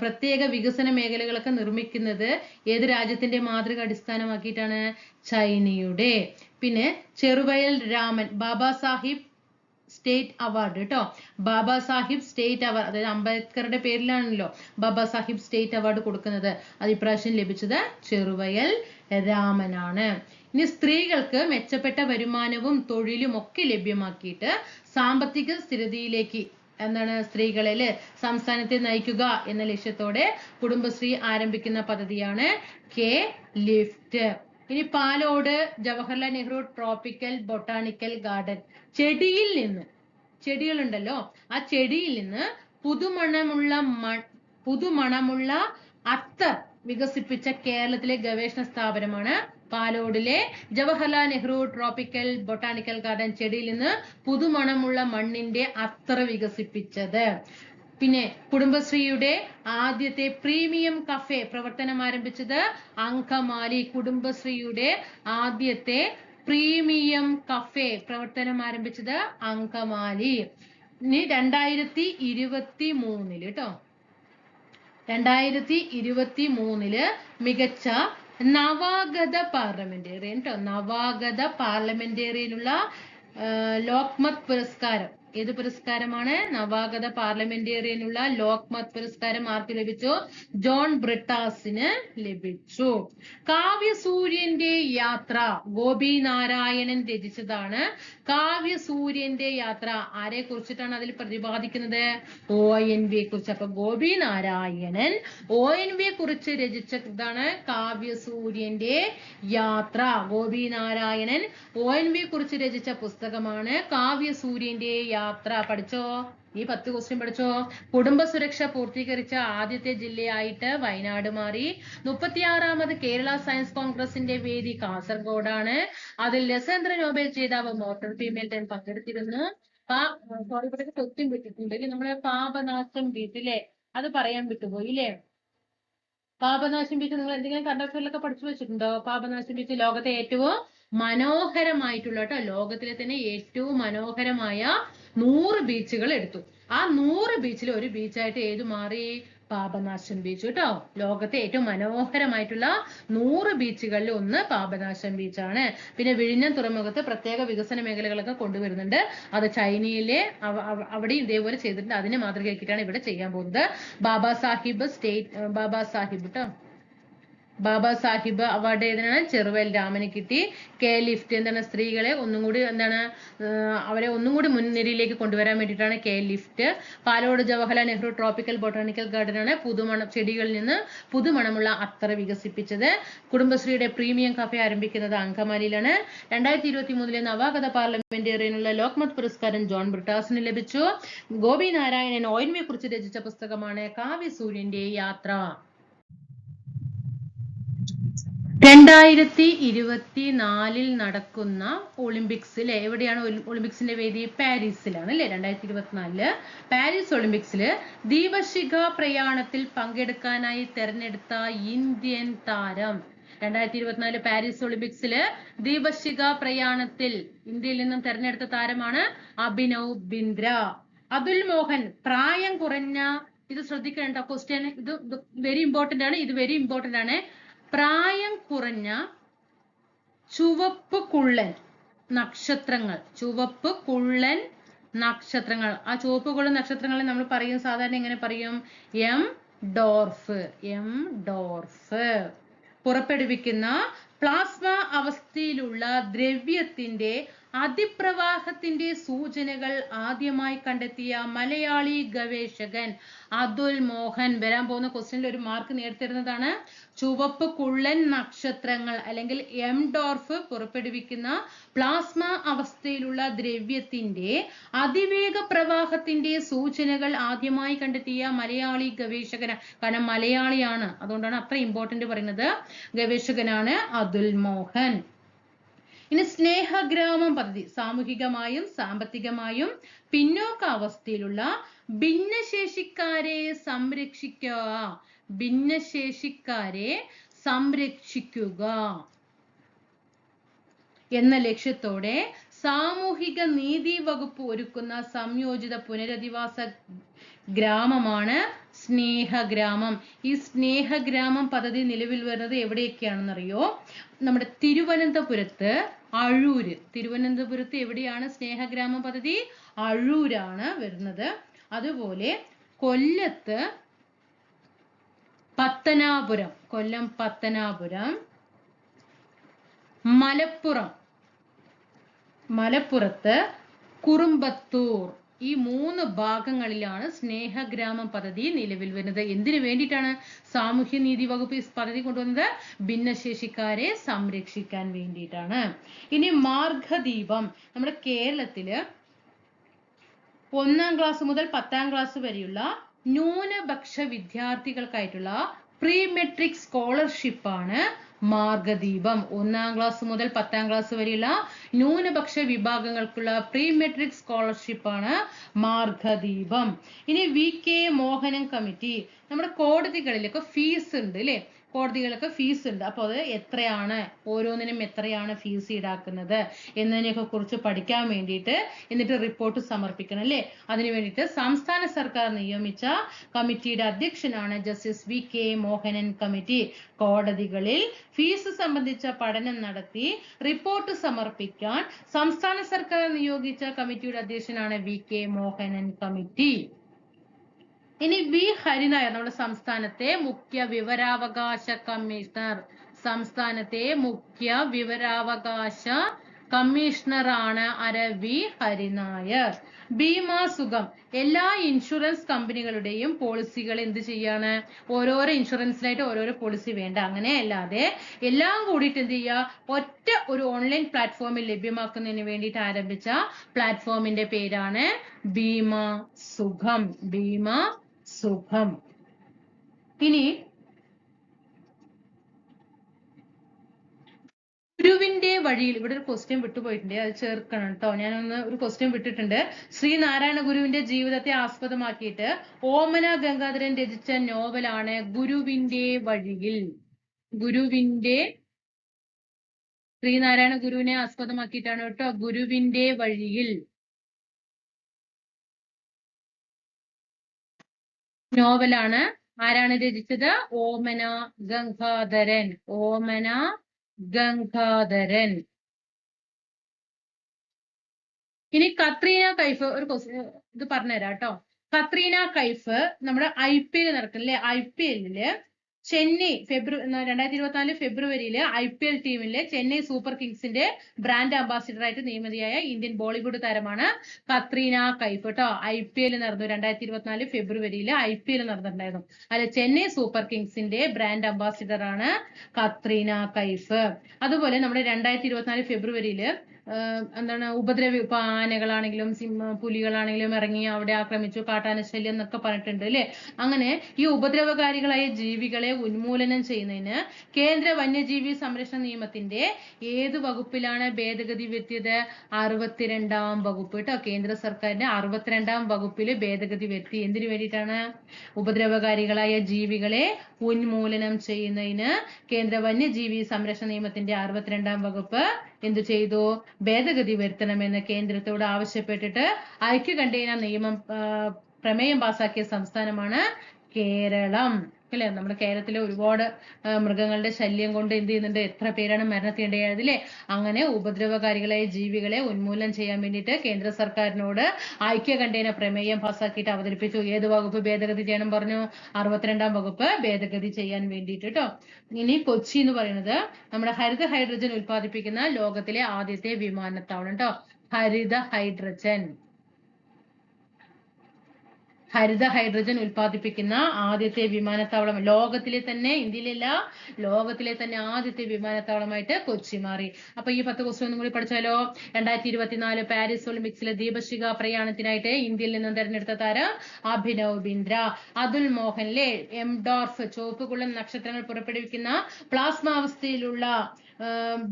പ്രത്യേക വികസന മേഖലകളൊക്കെ നിർമ്മിക്കുന്നത് ഏത് രാജ്യത്തിന്റെ മാതൃക അടിസ്ഥാനമാക്കിയിട്ടാണ്? ചൈനയുടെ. പിന്നെ ചെറുവയൽ രാമൻ ബാബാ സാഹിബ് സ്റ്റേറ്റ് അവാർഡ് കേട്ടോ. ബാബാ സാഹിബ് സ്റ്റേറ്റ് അവാർഡ്, അതായത് അംബേദ്കറുടെ പേരിലാണല്ലോ ബാബാ സാഹിബ് സ്റ്റേറ്റ് അവാർഡ് കൊടുക്കുന്നത്. അത് ഇപ്രാവശ്യം ലഭിച്ചത് ചെറുവയൽ രാമനാണ്. ഇനി സ്ത്രീകൾക്ക് മെച്ചപ്പെട്ട വരുമാനവും തൊഴിലും ഒക്കെ ലഭ്യമാക്കിയിട്ട് സാമ്പത്തിക സ്ഥിരതയിലേക്ക് എന്താണ് സ്ത്രീകളെ സംസ്ഥാനത്തെ നയിക്കുക എന്ന ലക്ഷ്യത്തോടെ കുടുംബശ്രീ ആരംഭിക്കുന്ന പദ്ധതിയാണ് കെ ലിഫ്റ്റ്. ഇനി Palode Jawaharlal Nehru tropical botanical garden. ചെടികളുണ്ടല്ലോ, ആ ചെടിയിൽ നിന്ന് പുതുമണമുള്ള അത്തർ വികസിപ്പിച്ച കേരളത്തിലെ ഗവേഷണ സ്ഥാപനമാണ് പാലോടിലെ Jawaharlal Nehru tropical botanical garden. ചെടിയിൽ നിന്ന് പുതുമണമുള്ള മണ്ണിന്റെ അത്തർ വികസിപ്പിച്ചത്. പിന്നെ കുടുംബശ്രീയുടെ ആദ്യത്തെ പ്രീമിയം കഫേ പ്രവർത്തനം ആരംഭിച്ചത് അങ്കമാലി. കുടുംബശ്രീയുടെ ആദ്യത്തെ പ്രീമിയം കഫേ പ്രവർത്തനം ആരംഭിച്ചത് അങ്കമാലി. ഇനി 2023 കേട്ടോ, 2023 മികച്ച നവാഗത പാർലമെന്റേറിയൻ കേട്ടോ, നവാഗത പാർലമെന്റേറിയനുള്ള ലോക്മത് പുരസ്കാരം ഏത് പുരസ്കാരമാണ്? നവാഗത പാർലമെന്റേറിയനുള്ള ലോക്മത് പുരസ്കാരം ആർക്ക് ലഭിച്ചു? ജോൺ ബ്രിട്ടാസിന് ലഭിച്ചു. കാവ്യസൂര്യന്റെ യാത്ര ഗോപി നാരായണൻ രചിച്ചതാണ്. കാവ്യസൂര്യന്റെ യാത്ര ആരെ കുറിച്ചിട്ടാണ് അതിൽ പ്രതിപാദിക്കുന്നത്? ONV കുറിച്ച്. അപ്പൊ ഗോപി നാരായണൻ ONV കുറിച്ച് രചിച്ച ഇതാണ് കാവ്യസൂര്യന്റെ യാത്ര. ഗോപി നാരായണൻ ONV കുറിച്ച് രചിച്ച പുസ്തകമാണ് കാവ്യസൂര്യന്റെ യാത്ര. പഠിച്ചോ? ഈ 10 ക്വസ്റ്റ്യൻ പഠിച്ചോ? കുടുംബ സുരക്ഷ പൂർത്തീകരിച്ച ആദ്യത്തെ ജില്ലയായിട്ട് വയനാട് മാറി. 36ാമത് കേരള സയൻസ് കോൺഗ്രസിന്റെ വേദി കാസർഗോഡാണ്. അതിൽ ലസേന്ദ്ര നോബൽ ജേതാവ് മോർട്ടൻ പി മിൽട്ടൺ പങ്കെടുത്തിരുന്നു. സോറി, ഇവിടെ ക്വസ്റ്റ്യൻ വിട്ടിട്ടുണ്ട്. നമ്മളെ പാപനാശം ബീച്ച് അല്ലേ, അത് പറയാൻ വിട്ടുപോയി അല്ലേ? പാപനാശം ബീച്ച് നിങ്ങൾ എന്തെങ്കിലും കണ്ടക്ടറിലൊക്കെ പഠിച്ചു വെച്ചിട്ടുണ്ടോ? പാപനാശം ബീച്ച് ലോകത്തെ ഏറ്റവും മനോഹരമായിട്ടുള്ള ലോകത്തിലെ തന്നെ ഏറ്റവും മനോഹരമായ 100 ബീച്ചുകൾ എടുത്തു. ആ 100 ബീച്ചിൽ ഒരു ബീച്ചായിട്ട് ഏത് മാറി? പാപനാശം ബീച്ച് കേട്ടോ. ലോകത്തെ ഏറ്റവും മനോഹരമായിട്ടുള്ള 100 ബീച്ചുകളിൽ ഒന്ന് പാപനാശം ബീച്ചാണ്. പിന്നെ വിഴിഞ്ഞം തുറമുഖത്ത് പ്രത്യേക വികസന മേഖലകളൊക്കെ കൊണ്ടുവരുന്നുണ്ട്. അത് ചൈനയിലെ അവിടെയും ഇതേപോലെ ചെയ്തിട്ടുണ്ട്. അതിനെ മാതൃകയാക്കിയിട്ടാണ് ഇവിടെ ചെയ്യാൻ പോകുന്നത്. ബാബാ സാഹിബ് കേട്ടോ. ബാബാ സാഹിബ് അവാർഡ് ഏതിനാണ്? ചെറുവയൽ രാമന് കിട്ടി. ലിഫ്റ്റ് എന്താണ്? സ്ത്രീകളെ ഒന്നും കൂടി അവരെ ഒന്നും കൂടി മുൻനിരയിലേക്ക് കൊണ്ടുവരാൻ വേണ്ടിയിട്ടാണ് lift. Palode Jawaharlal Nehru tropical botanical garden ആണ് ചെടികളിൽ നിന്ന് പുതുമണമുള്ള അത്തർ വികസിപ്പിച്ചത്. കുടുംബശ്രീയുടെ പ്രീമിയം കഫേ ആരംഭിക്കുന്നത് അങ്കമാലിയിലാണ്. 2023 നവാഗത പാർലമെന്റേറിയനുള്ള ലോക്മത് പുരസ്കാരം ജോൺ ബ്രിട്ടാസിന് ലഭിച്ചു. ഗോപി നാരായണൻ ONV കുറിച്ച് രചിച്ച പുസ്തകമാണ് കാവ്യസൂര്യന്റെ യാത്ര. 2024 നടക്കുന്ന ഒളിമ്പിക്സിൽ എവിടെയാണ് ഒളിമ്പിക്സിന്റെ വേദി? പാരീസിലാണ് അല്ലെ? 2024 പാരീസ് ഒളിമ്പിക്സില് ദീപശിഖ പ്രയാണത്തിൽ പങ്കെടുക്കാനായി തെരഞ്ഞെടുത്ത ഇന്ത്യൻ താരം. 2024 പാരീസ് ഒളിമ്പിക്സില് ദീപശിഖ പ്രയാണത്തിൽ ഇന്ത്യയിൽ നിന്നും തെരഞ്ഞെടുത്ത താരമാണ് അഭിനവ് ബിന്ദ്ര. അതുൽ മോഹൻ പ്രായം കുറഞ്ഞ, ഇത് ശ്രദ്ധിക്കേണ്ട ക്വസ്റ്റ്യൻ, ഇത് വെരി ഇമ്പോർട്ടന്റ് ആണ്. ഇത് വെരി ഇമ്പോർട്ടന്റ് ആണ്. പ്രായം കുറഞ്ഞ ചുവപ്പ് കുള്ളൻ നക്ഷത്രങ്ങൾ. ചുവപ്പ് കുള്ളൻ നക്ഷത്രങ്ങൾ. ആ ചുവപ്പ് കുള്ളൻ നക്ഷത്രങ്ങളെ നമ്മൾ പറയും സാധാരണ എങ്ങനെ പറയും? M dwarf. പുറപ്പെടുവിക്കുന്ന പ്ലാസ്മ അവസ്ഥയിലുള്ള ദ്രവ്യത്തിന്റെ അതിപ്രവാഹത്തിന്റെ സൂചനകൾ ആദ്യമായി കണ്ടെത്തിയ മലയാളി ഗവേഷകൻ അതുൽ മോഹൻ. വരാൻ പോകുന്ന ക്വസ്റ്റ്യനിൽ ഒരു മാർക്ക് നേടിത്തരുന്നതാണ്. ചുവപ്പ് കുള്ളൻ നക്ഷത്രങ്ങൾ അല്ലെങ്കിൽ എം ഡോർഫ് പുറപ്പെടുവിക്കുന്ന പ്ലാസ്മ അവസ്ഥയിലുള്ള ദ്രവ്യത്തിന്റെ അതിവേഗ പ്രവാഹത്തിന്റെ സൂചനകൾ ആദ്യമായി കണ്ടെത്തിയ മലയാളി ഗവേഷകൻ. കാരണം മലയാളിയാണ്, അതുകൊണ്ടാണ് അത്ര ഇമ്പോർട്ടന്റ് പറയുന്നത്. ഗവേഷകനാണ് അതുൽ മോഹൻ. ഇനി സ്നേഹഗ്രാമം പദ്ധതി സാമൂഹികമായും സാമ്പത്തികമായും പിന്നോക്ക അവസ്ഥയിലുള്ള ഭിന്നശേഷിക്കാരെ സംരക്ഷിക്കുക എന്ന ലക്ഷ്യത്തോടെ സാമൂഹിക നീതി വകുപ്പ് ഒരുക്കുന്ന സംയോജിത പുനരധിവാസ ഗ്രാമമാണ് സ്നേഹഗ്രാമം. ഈ സ്നേഹഗ്രാമം പദ്ധതി നിലവിൽ വരുന്നത് എവിടെയൊക്കെയാണെന്നറിയോ? നമ്മുടെ തിരുവനന്തപുരത്ത് അഴൂര്. തിരുവനന്തപുരത്ത് എവിടെയാണ് സ്നേഹഗ്രാമ പദ്ധതി? അഴൂരാണ് വരുന്നത്. അതുപോലെ കൊല്ലത്ത് പത്തനാപുരം, കൊല്ലം പത്തനാപുരം, മലപ്പുറത്ത് കുറുമ്പത്തൂർ. ഈ 3 ഭാഗങ്ങളിലാണ് സ്നേഹഗ്രാമം പദ്ധതി നിലവിൽ വരുന്നത്. എന്തിനു വേണ്ടിയിട്ടാണ് സാമൂഹ്യ നീതി വകുപ്പ് ഈ പദ്ധതി കൊണ്ടുവന്നത്? ഭിന്നശേഷിക്കാരെ സംരക്ഷിക്കാൻ വേണ്ടിയിട്ടാണ്. ഇനി മാർഗദീപം. നമ്മുടെ കേരളത്തില് 1ാം ക്ലാസ് മുതൽ 10ാം ക്ലാസ് വരെയുള്ള ന്യൂനപക്ഷ വിദ്യാർത്ഥികൾക്കായിട്ടുള്ള പ്രീ മെട്രിക് സ്കോളർഷിപ്പ് ആണ് മാർഗദീപം. 1ാം ക്ലാസ് മുതൽ 10ാം ക്ലാസ് വരെയുള്ള ന്യൂനപക്ഷ വിഭാഗങ്ങൾക്കുള്ള പ്രീ മെട്രിക് സ്കോളർഷിപ്പ് ആണ് മാർഗദീപം. ഇനി VK മോഹനൻ കമ്മിറ്റി. നമ്മുടെ കോടതികളിലൊക്കെ ഫീസ് ഉണ്ട് അല്ലെ? കോടതികളൊക്കെ ഫീസ് ഉണ്ട്. അപ്പോൾ അത് എത്രയാണ്, ഓരോന്നിനും എത്രയാണ് ഫീസ് ഈടാക്കുന്നത് എന്നതിനെയൊക്കെ കുറിച്ച് പഠിക്കാൻ വേണ്ടിയിട്ട് എന്നിട്ട് റിപ്പോർട്ട് സമർപ്പിക്കണം അല്ലേ. അതിനു വേണ്ടിയിട്ട് സംസ്ഥാന സർക്കാർ നിയമിച്ച കമ്മിറ്റിയുടെ അധ്യക്ഷനാണ് ജസ്റ്റിസ് VK മോഹനൻ കമ്മിറ്റി. കോടതികളിൽ ഫീസ് സംബന്ധിച്ച പഠനം നടത്തി റിപ്പോർട്ട് സമർപ്പിക്കാൻ സംസ്ഥാന സർക്കാർ നിയോഗിച്ച കമ്മിറ്റിയുടെ അധ്യക്ഷനാണ് VK മോഹനൻ കമ്മിറ്റി. ഇനി V ഹരിനായർ നമ്മുടെ സംസ്ഥാനത്തെ മുഖ്യ വിവരാവകാശ കമ്മീഷണർ. സംസ്ഥാനത്തെ മുഖ്യ വിവരാവകാശ കമ്മീഷണർ ആണ് V ഹരിനായർ. ബീമാ സുഖം എല്ലാ ഇൻഷുറൻസ് കമ്പനികളുടെയും പോളിസികൾ എന്ത് ചെയ്യാണ്, ഓരോരോ ഇൻഷുറൻസിനായിട്ട് ഓരോരോ പോളിസി വേണ്ട, അങ്ങനെ അല്ലാതെ എല്ലാം കൂടിയിട്ട് എന്ത് ചെയ്യുക, ഒറ്റ ഒരു ഓൺലൈൻ പ്ലാറ്റ്ഫോമിൽ ലഭ്യമാക്കുന്നതിന് വേണ്ടിയിട്ട് ആരംഭിച്ച പ്ലാറ്റ്ഫോമിന്റെ പേരാണ് ബീമാ സുഖം. ബീമാ സുഖം. ഇനി ഗുരുവിന്റെ വഴിയിൽ, ഇവിടെ ഒരു ക്വസ്റ്റ്യൻ വിട്ടുപോയിട്ടുണ്ട്, അത് ചേർക്കണം കേട്ടോ. ഞാനൊന്ന് ഒരു ക്വസ്റ്റ്യൻ വിട്ടിട്ടുണ്ട്. ശ്രീനാരായണ ഗുരുവിന്റെ ജീവിതത്തെ ആസ്പദമാക്കിയിട്ട് ഓമന ഗംഗാധരൻ രചിച്ച നോവലാണ് ഗുരുവിന്റെ വഴിയിൽ. ഗുരുവിന്റെ, ശ്രീനാരായണ ഗുരുവിനെ ആസ്പദമാക്കിയിട്ടാണ് കേട്ടോ, ഗുരുവിന്റെ വഴിയിൽ നോവലാണ്. ആരാണ് രചിച്ചത്? ഓമന ഗംഗാധരൻ. ഓമന ഗംഗാധരൻ. ഇനി കത്രീന കൈഫ്, ഒരു ക്വസ്റ്റ്യൻ ഇത് പറഞ്ഞുതരാം കേട്ടോ. കത്രീന കൈഫ് നമ്മുടെ IPL നടക്കുന്നില്ലേ, IPL-ല് ചെന്നൈ 2024 ഫെബ്രുവരിയിൽ IPL ടീമിലെ ചെന്നൈ സൂപ്പർ കിങ്സിന്റെ ബ്രാൻഡ് അംബാസിഡർ ആയിട്ട് നിയമിതയായ ഇന്ത്യൻ ബോളിവുഡ് താരമാണ് കത്രീന കൈഫ് കേട്ടോ. IPL നടന്നു 2024 ഫെബ്രുവരിയിൽ IPL നടന്നിട്ടുണ്ടായിരുന്നു. അതിൽ ചെന്നൈ സൂപ്പർ കിങ്സിന്റെ ബ്രാൻഡ് അംബാസിഡർ ആണ് കത്രീന കൈഫ്. അതുപോലെ നമ്മുടെ 2024 ഫെബ്രുവരിയിൽ എന്താണ് ഉപദ്രവി, ഇപ്പൊ ആനകളാണെങ്കിലും പുലികളാണെങ്കിലും ഇറങ്ങി അവിടെ ആക്രമിച്ചു, കാട്ടാന ശല്യം എന്നൊക്കെ പറഞ്ഞിട്ടുണ്ട് അല്ലെ. അങ്ങനെ ഈ ഉപദ്രവകാരികളായ ജീവികളെ ഉന്മൂലനം ചെയ്യുന്നതിന് കേന്ദ്ര വന്യജീവി സംരക്ഷണ നിയമത്തിന്റെ ഏത് വകുപ്പിലാണ് ഭേദഗതി വരുത്തിയത്? 62-ാം വകുപ്പ് കേട്ടോ. കേന്ദ്ര സർക്കാരിന്റെ 62-ാം വകുപ്പില് ഭേദഗതി വരുത്തി. എന്തിനു വേണ്ടിയിട്ടാണ്? ഉപദ്രവകാരികളായ ജീവികളെ ഉന്മൂലനം ചെയ്യുന്നതിന് കേന്ദ്ര വന്യജീവി സംരക്ഷണ നിയമത്തിന്റെ 62-ാം വകുപ്പ് എന്തു ചെയ്തു? ഭേദഗതി വരുത്തണമെന്ന് കേന്ദ്രത്തോട് ആവശ്യപ്പെട്ടിട്ട് ഐക്യകണ്ഠേന നിയമം പ്രമേയം പാസാക്കിയ സംസ്ഥാനമാണ് കേരളം അല്ലെ. നമ്മുടെ കേരളത്തിലെ ഒരുപാട് മൃഗങ്ങളുടെ ശല്യം കൊണ്ട് എന്ത് ചെയ്യുന്നുണ്ട്, എത്ര പേരാണ് മരണത്തിനിടയായത് അല്ലെ. അങ്ങനെ ഉപദ്രവകാരികളായ ജീവികളെ ഉന്മൂലനം ചെയ്യാൻ വേണ്ടിയിട്ട് കേന്ദ്ര സർക്കാരിനോട് ഐക്യകണ്ഠേന പ്രമേയം പാസാക്കിയിട്ട് അവതരിപ്പിച്ചു. ഏത് വകുപ്പ് ഭേദഗതി ചെയ്യണം പറഞ്ഞു? 62-ാം വകുപ്പ് ഭേദഗതി ചെയ്യാൻ വേണ്ടിയിട്ട് കേട്ടോ. ഇനി കൊച്ചി എന്ന് പറയുന്നത് നമ്മുടെ ഹരിത ഹൈഡ്രജൻ ഉൽപ്പാദിപ്പിക്കുന്ന ലോകത്തിലെ ആദ്യത്തെ വിമാനത്താവളം കേട്ടോ. ഹരിത ഹൈഡ്രജൻ ഉൽപ്പാദിപ്പിക്കുന്ന ആദ്യത്തെ വിമാനത്താവളം ലോകത്തിലെ തന്നെ, ഇന്ത്യയിലല്ല ലോകത്തിലെ തന്നെ ആദ്യത്തെ വിമാനത്താവളമായിട്ട് കൊച്ചി മാറി. അപ്പൊ ഈ 10 ക്വസ്റ്റ്യൻ ഒന്നും കൂടി പഠിച്ചാലോ. 2024 പാരീസ് ഒളിമ്പിക്സിലെ ദീപശിഖ പ്രയാണത്തിനായിട്ട് ഇന്ത്യയിൽ നിന്നും തെരഞ്ഞെടുത്ത താരം അഭിനവ് ബിന്ദ്ര. അതുൽ മോഹൻലെ എംഡോർഫ് ചുവപ്പുകുളം നക്ഷത്രങ്ങൾ പുറപ്പെടുവിക്കുന്ന പ്ലാസ്മാവസ്ഥയിലുള്ള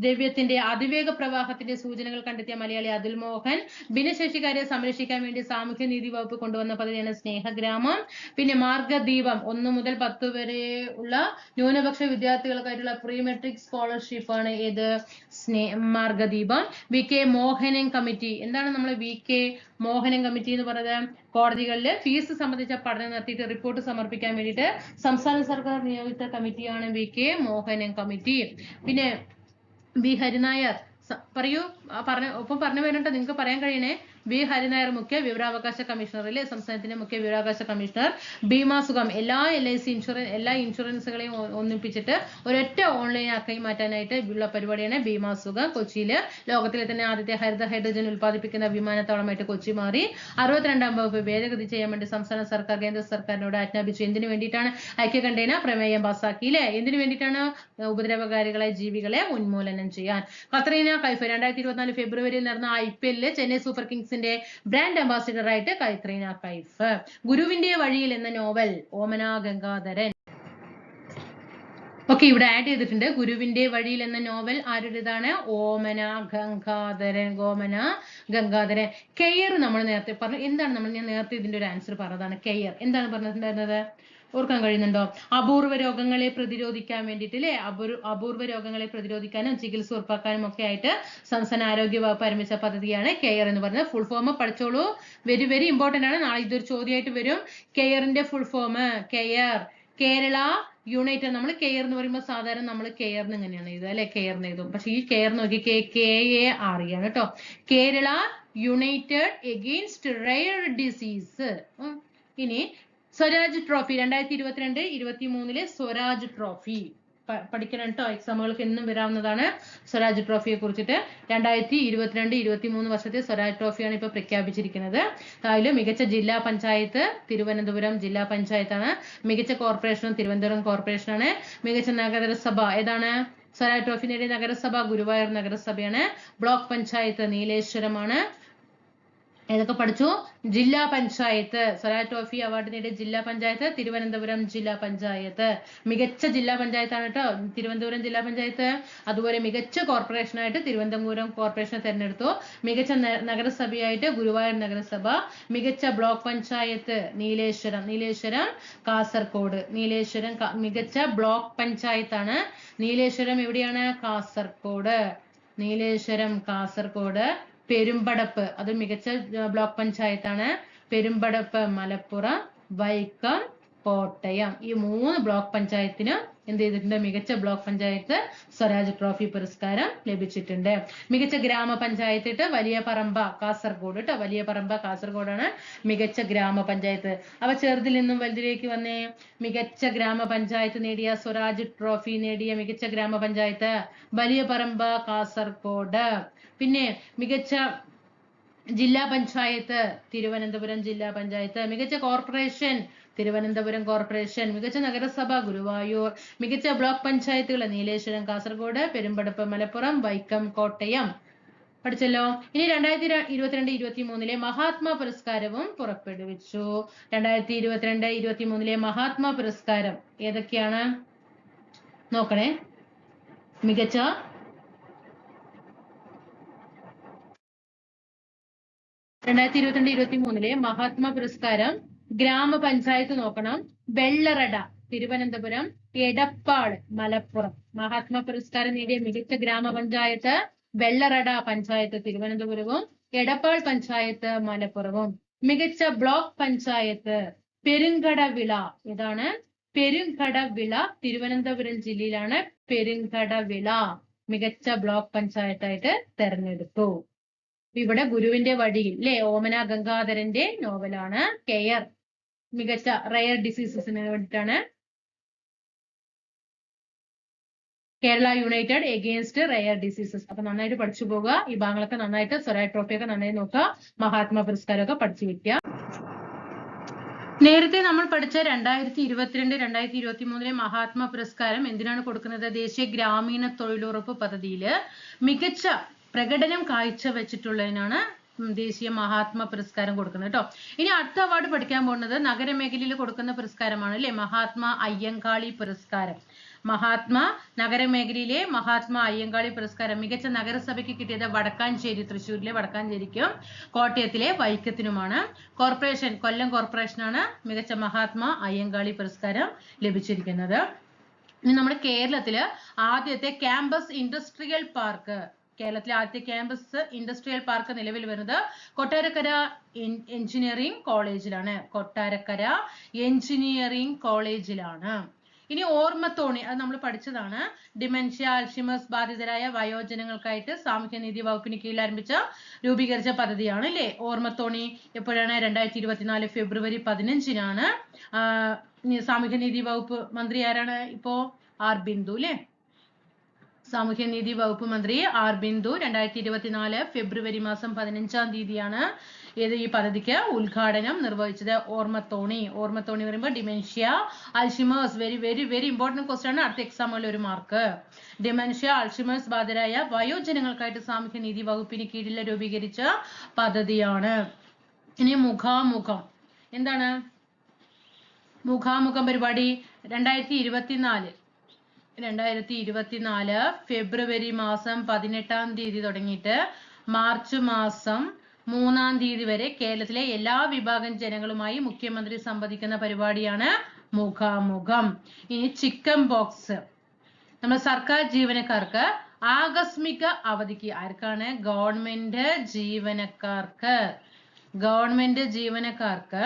ദ്രവ്യത്തിന്റെ അതിവേഗ പ്രവാഹത്തിന്റെ സൂചനകൾ കണ്ടെത്തിയ മലയാളി അതുൽ മോഹൻ. ഭിന്നശേഷിക്കാരെ സംരക്ഷിക്കാൻ വേണ്ടി സാമൂഹ്യ നീതി വകുപ്പ് കൊണ്ടുവന്ന പദ്ധതിയാണ് സ്നേഹഗ്രാമം. പിന്നെ മാർഗദീപം 1 മുതൽ 10 വരെ ഉള്ള ന്യൂനപക്ഷ വിദ്യാർത്ഥികൾക്കായിട്ടുള്ള പ്രീ മെട്രിക് സ്കോളർഷിപ്പ് ആണ് ഏത്? മാർഗദീപം. VK Mohanan committee. എന്താണ് നമ്മൾ VK മോഹനൻ കമ്മിറ്റി എന്ന് പറയുന്നത്? കോടതികളിൽ ഫീസ് സംബന്ധിച്ച പഠനം നടത്തിയിട്ട് റിപ്പോർട്ട് സമർപ്പിക്കാൻ വേണ്ടിയിട്ട് സംസ്ഥാന സർക്കാർ നിയോഗിച്ച കമ്മിറ്റിയാണ് VK മോഹനൻ കമ്മിറ്റി. പിന്നെ V ഹരിനായർ പറയൂ, ഒപ്പം പറഞ്ഞു വരുന്നുണ്ട്, നിങ്ങൾക്ക് പറയാൻ കഴിയണേ. V ഹരിനായർ മുഖ്യ വിവരാവകാശ കമ്മീഷണർ അല്ലേ, സംസ്ഥാനത്തിന്റെ മുഖ്യ വിവരാവകാശ കമ്മീഷണർ. ബീമാ സുഖം എല്ലാ ഇൻഷുറൻസുകളെയും ഒന്നിപ്പിച്ചിട്ട് ഒരൊറ്റ ഓൺലൈൻ ആക്കി മാറ്റാനായിട്ട് ഉള്ള പരിപാടിയാണ് ബീമാ സുഖം. കൊച്ചിയില് ലോകത്തിലെ തന്നെ ആദ്യത്തെ ഹരിത ഹൈഡ്രജൻ ഉൽപ്പാദിപ്പിക്കുന്ന വിമാനത്താവളമായിട്ട് കൊച്ചി മാറി. 62-ാം വകുപ്പ് ഭേദഗതി ചെയ്യാൻ വേണ്ടി സംസ്ഥാന സർക്കാർ കേന്ദ്ര സർക്കാരിനോട് ആജ്ഞാപിച്ചു. എന്തിനു വേണ്ടിയിട്ടാണ്? ഐക്യകണ്ഠേന പ്രമേയം പാസാക്കിയില്ലേ. എന്തിനു വേണ്ടിയിട്ടാണ്? ഉപദ്രവകാരികളായ ജീവികളെ ഉന്മൂലനം ചെയ്യാൻ. കത്രീന കൈഫ് 2024 ഫെബ്രുവരിയിൽ നടന്ന IPL ചെന്നൈ സൂപ്പർ കിങ്സിന്റെ ബ്രാൻഡ് അംബാസിഡർ ആയിട്ട് കത്രീന കൈഫ്. ഗുരുവിന്റെ വഴിയിൽ എന്ന നോവൽ ഓമന ഗംഗാധരൻ. ഓക്കെ, ഇവിടെ ആഡ് ചെയ്തിട്ടുണ്ട്. ഗുരുവിന്റെ വഴിയിൽ എന്ന നോവൽ ആരുടേതാണ്? ഓമന ഗംഗാധരൻ. കെയർ നമ്മൾ നേരത്തെ പറഞ്ഞു. എന്താണ് ഞാൻ നേരത്തെ ഇതിന്റെ ഒരു ആൻസർ പറഞ്ഞതാണ്. കെയർ എന്താണ് പറഞ്ഞിട്ടുണ്ടായിരുന്നത്? ഓർക്കാൻ കഴിയുന്നുണ്ടോ? അപൂർവ രോഗങ്ങളെ പ്രതിരോധിക്കാൻ വേണ്ടിയിട്ട് അല്ലെ, അപൂർവ രോഗങ്ങളെ പ്രതിരോധിക്കാനും ചികിത്സ ഉറപ്പാക്കാനും ഒക്കെ ആയിട്ട് സംസ്ഥാന ആരോഗ്യ വകുപ്പ് ആരംഭിച്ച പദ്ധതിയാണ് കെയർ എന്ന് പറയുന്നത്. ഫുൾ ഫോം പഠിച്ചോളൂ, വെരി വെരി ഇമ്പോർട്ടന്റ് ആണ്. നാളെ ഇതൊരു ചോദ്യമായിട്ട് വരും. കെയറിന്റെ full form care, Kerala united. നമ്മൾ കെയർ എന്ന് പറയുമ്പോൾ സാധാരണ നമ്മൾ കെയറിന് ഇങ്ങനെയാണ് എഴുതുക അല്ലെ, കെയറിന് എഴുതും. പക്ഷെ ഈ കെയർ നോക്കി KAR ആണ് കേട്ടോ. Kerala United against rare disease. ഇനി സ്വരാജ് ട്രോഫി 2022-23 സ്വരാജ് ട്രോഫി പഠിക്കണം കേട്ടോ. എക്സാമുകൾക്ക് എന്നും വരാവുന്നതാണ് സ്വരാജ് ട്രോഫിയെ കുറിച്ചിട്ട്. 2022-23 വർഷത്തെ സ്വരാജ് ട്രോഫിയാണ് ഇപ്പൊ പ്രഖ്യാപിച്ചിരിക്കുന്നത്. അതിൽ മികച്ച ജില്ലാ പഞ്ചായത്ത് തിരുവനന്തപുരം ജില്ലാ പഞ്ചായത്താണ്. മികച്ച കോർപ്പറേഷനും തിരുവനന്തപുരം കോർപ്പറേഷനാണ്. മികച്ച നഗരസഭ ഏതാണ്? സ്വരാജ് ട്രോഫി നേടിയ നഗരസഭ ഗുരുവായൂർ നഗരസഭയാണ്. ബ്ലോക്ക് പഞ്ചായത്ത് നീലേശ്വരമാണ്. ഏതൊക്കെ പഠിച്ചു? ജില്ലാ പഞ്ചായത്ത്, സ്വരാജ് ട്രോഫി അവാർഡ് നേടിയ ജില്ലാ പഞ്ചായത്ത് തിരുവനന്തപുരം ജില്ലാ പഞ്ചായത്ത്. മികച്ച ജില്ലാ പഞ്ചായത്താണ് കേട്ടോ തിരുവനന്തപുരം ജില്ലാ പഞ്ചായത്ത്. അതുപോലെ മികച്ച കോർപ്പറേഷനായിട്ട് തിരുവനന്തപുരം കോർപ്പറേഷനെ തെരഞ്ഞെടുത്തു. മികച്ച നഗരസഭയായിട്ട് ഗുരുവായൂർ നഗരസഭ. മികച്ച ബ്ലോക്ക് പഞ്ചായത്ത് നീലേശ്വരം കാസർഗോഡ്. മികച്ച ബ്ലോക്ക് പഞ്ചായത്താണ് നീലേശ്വരം. എവിടെയാണ്? കാസർഗോഡ്. നീലേശ്വരം കാസർഗോഡ്. പെരുമ്പടപ്പ് അത് മികച്ച ബ്ലോക്ക് പഞ്ചായത്താണ്. പെരുമ്പടപ്പ് മലപ്പുറം. വൈക്കം കോട്ടയം. ഈ 3 ബ്ലോക്ക് പഞ്ചായത്തിന് എന്ത് ചെയ്തിട്ടുണ്ട്? മികച്ച ബ്ലോക്ക് പഞ്ചായത്ത് സ്വരാജ് ട്രോഫി പുരസ്കാരം ലഭിച്ചിട്ടുണ്ട്. മികച്ച ഗ്രാമപഞ്ചായത്ത് വലിയ പറമ്പ കാസർഗോഡ് കേട്ടോ. വലിയ പറമ്പ കാസർഗോഡാണ് മികച്ച ഗ്രാമപഞ്ചായത്ത്. അവ ചെറുതിൽ നിന്നും വലുതിലേക്ക് വന്നേ. മികച്ച ഗ്രാമപഞ്ചായത്ത് നേടിയ സ്വരാജ് ട്രോഫി നേടിയ മികച്ച ഗ്രാമപഞ്ചായത്ത് വലിയ പറമ്പ കാസർഗോഡ്. പിന്നെ മികച്ച ജില്ലാ പഞ്ചായത്ത് തിരുവനന്തപുരം ജില്ലാ പഞ്ചായത്ത്. മികച്ച കോർപ്പറേഷൻ തിരുവനന്തപുരം കോർപ്പറേഷൻ. മികച്ച നഗരസഭ ഗുരുവായൂർ. മികച്ച ബ്ലോക്ക് പഞ്ചായത്തുകൾ നീലേശ്വരം കാസർഗോഡ്, പെരുമ്പടപ്പ് മലപ്പുറം, വൈക്കം കോട്ടയം. പഠിച്ചല്ലോ. ഇനി 2022-23 മഹാത്മാ പുരസ്കാരവും പുറപ്പെടുവിച്ചു. 2022-23 മഹാത്മാ പുരസ്കാരം ഏതൊക്കെയാണ് നോക്കണേ. മികച്ച 2022-23 മഹാത്മാ പുരസ്കാരം ഗ്രാമപഞ്ചായത്ത് നോക്കണം. വെള്ളറട തിരുവനന്തപുരം, എടപ്പാൾ മലപ്പുറം. മഹാത്മാ പുരസ്കാരം നേടിയ മികച്ച ഗ്രാമപഞ്ചായത്ത് വെള്ളറട പഞ്ചായത്ത് തിരുവനന്തപുരവും എടപ്പാൾ പഞ്ചായത്ത് മലപ്പുറവും. മികച്ച ബ്ലോക്ക് പഞ്ചായത്ത് പെരുങ്കടവിള. ഇതാണ് പെരുങ്കടവിള തിരുവനന്തപുരം ജില്ലയിലാണ്. പെരുങ്കടവിള മികച്ച ബ്ലോക്ക് പഞ്ചായത്തായിട്ട് തെരഞ്ഞെടുത്തു. ഇവിടെ ഗുരുവിന്റെ വഴിയിൽ അല്ലെ, ഓമന ഗംഗാധരന്റെ നോവലാണ് കെയർ. മികച്ച റയർ ഡിസീസസിന് വേണ്ടിയിട്ടാണ്. Kerala United against rare diseases. അപ്പൊ നന്നായിട്ട് പഠിച്ചു പോകുക. ഈ ഭാഗങ്ങളൊക്കെ നന്നായിട്ട് സ്വരാജ് ട്രോഫി ഒക്കെ നന്നായി നോക്കുക. മഹാത്മാ പുരസ്കാരമൊക്കെ പഠിച്ചു വെക്കുക. നേരത്തെ നമ്മൾ പഠിച്ച 2022-2023 മഹാത്മാ പുരസ്കാരം എന്തിനാണ് കൊടുക്കുന്നത്? ദേശീയ ഗ്രാമീണ തൊഴിലുറപ്പ് പദ്ധതിയിൽ മികച്ച പ്രകടനം കാഴ്ചവെച്ചിട്ടുള്ളതിനാണ് ദേശീയ മഹാത്മാ പുരസ്കാരം കൊടുക്കുന്നത് കേട്ടോ. ഇനി അടുത്ത അവാർഡ് പഠിക്കാൻ പോകുന്നത് നഗരമേഖലയിൽ കൊടുക്കുന്ന പുരസ്കാരമാണ് അല്ലെ, മഹാത്മാ അയ്യങ്കാളി പുരസ്കാരം. മഹാത്മാ നഗരമേഖലയിലെ മഹാത്മാ അയ്യങ്കാളി പുരസ്കാരം മികച്ച നഗരസഭയ്ക്ക് കിട്ടിയത് വടക്കാഞ്ചേരി, തൃശ്ശൂരിലെ വടക്കാഞ്ചേരിക്കും കോട്ടയത്തിലെ വൈക്കത്തിനുമാണ്. കോർപ്പറേഷൻ കൊല്ലം കോർപ്പറേഷനാണ് മികച്ച മഹാത്മാ അയ്യങ്കാളി പുരസ്കാരം ലഭിച്ചിരിക്കുന്നത്. ഇനി നമ്മുടെ കേരളത്തില് ആദ്യത്തെ ക്യാമ്പസ് ഇൻഡസ്ട്രിയൽ പാർക്ക്, കേരളത്തിലെ ആദ്യത്തെ ക്യാമ്പസ് ഇൻഡസ്ട്രിയൽ പാർക്ക് നിലവിൽ വരുന്നത് കൊട്ടാരക്കര എഞ്ചിനീയറിംഗ് കോളേജിലാണ്. കൊട്ടാരക്കര എഞ്ചിനീയറിംഗ് കോളേജിലാണ്. ഇനി ഓർമ്മത്തോണി, അത് നമ്മൾ പഠിച്ചതാണ്. ഡിമെൻഷ്യ അൽഷിമേഴ്സ് ബാധിതരായ വയോജനങ്ങൾക്കായിട്ട് സാമൂഹ്യനീതി വകുപ്പിന് കീഴിൽ രൂപീകരിച്ച പദ്ധതിയാണ് അല്ലേ ഓർമ്മത്തോണി. എപ്പോഴാണ്? 2024 ഫെബ്രുവരി 15-നാണ്. സാമൂഹ്യനീതി വകുപ്പ് മന്ത്രി ആരാണ് ഇപ്പോ? ആർ ബിന്ദു അല്ലേ. സാമൂഹ്യനീതി വകുപ്പ് മന്ത്രി ആർ ബിന്ദു 2024 ഫെബ്രുവരി മാസം 15-ാം തീയതിയാണ് ഈ പദ്ധതിക്ക് ഉദ്ഘാടനം നിർവഹിച്ചത്. ഓർമ്മത്തോണി പറയുമ്പോൾ dementia Alzheimer's, very very very important question ആണ്. അടുത്ത എക്സാമുകളിൽ ഒരു മാർക്ക്. ഡിമെൻഷ്യ അൽഷിമേഴ്സ് ബാധിതരായ വയോജനങ്ങൾക്കായിട്ട് സാമൂഹ്യനീതി വകുപ്പിന് കീഴിൽ രൂപീകരിച്ച പദ്ധതിയാണ്. ഇനി മുഖാമുഖം. എന്താണ് മുഖാമുഖം പരിപാടി? 2024 ഫെബ്രുവരി മാസം 18-ാം തീയതി തുടങ്ങിയിട്ട് മാർച്ച് മാസം 3-ാം തീയതി വരെ കേരളത്തിലെ എല്ലാ വിഭാഗം ജനങ്ങളുമായി മുഖ്യമന്ത്രി സംവദിക്കുന്ന പരിപാടിയാണ് മുഖാമുഖം. ഇനി ചിക്കൻ ബോക്സ്. നമ്മൾ സർക്കാർ ജീവനക്കാർക്ക് ആകസ്മിക അവധിക്ക്, ആർക്കാണ്? ഗവൺമെന്റ് ജീവനക്കാർക്ക്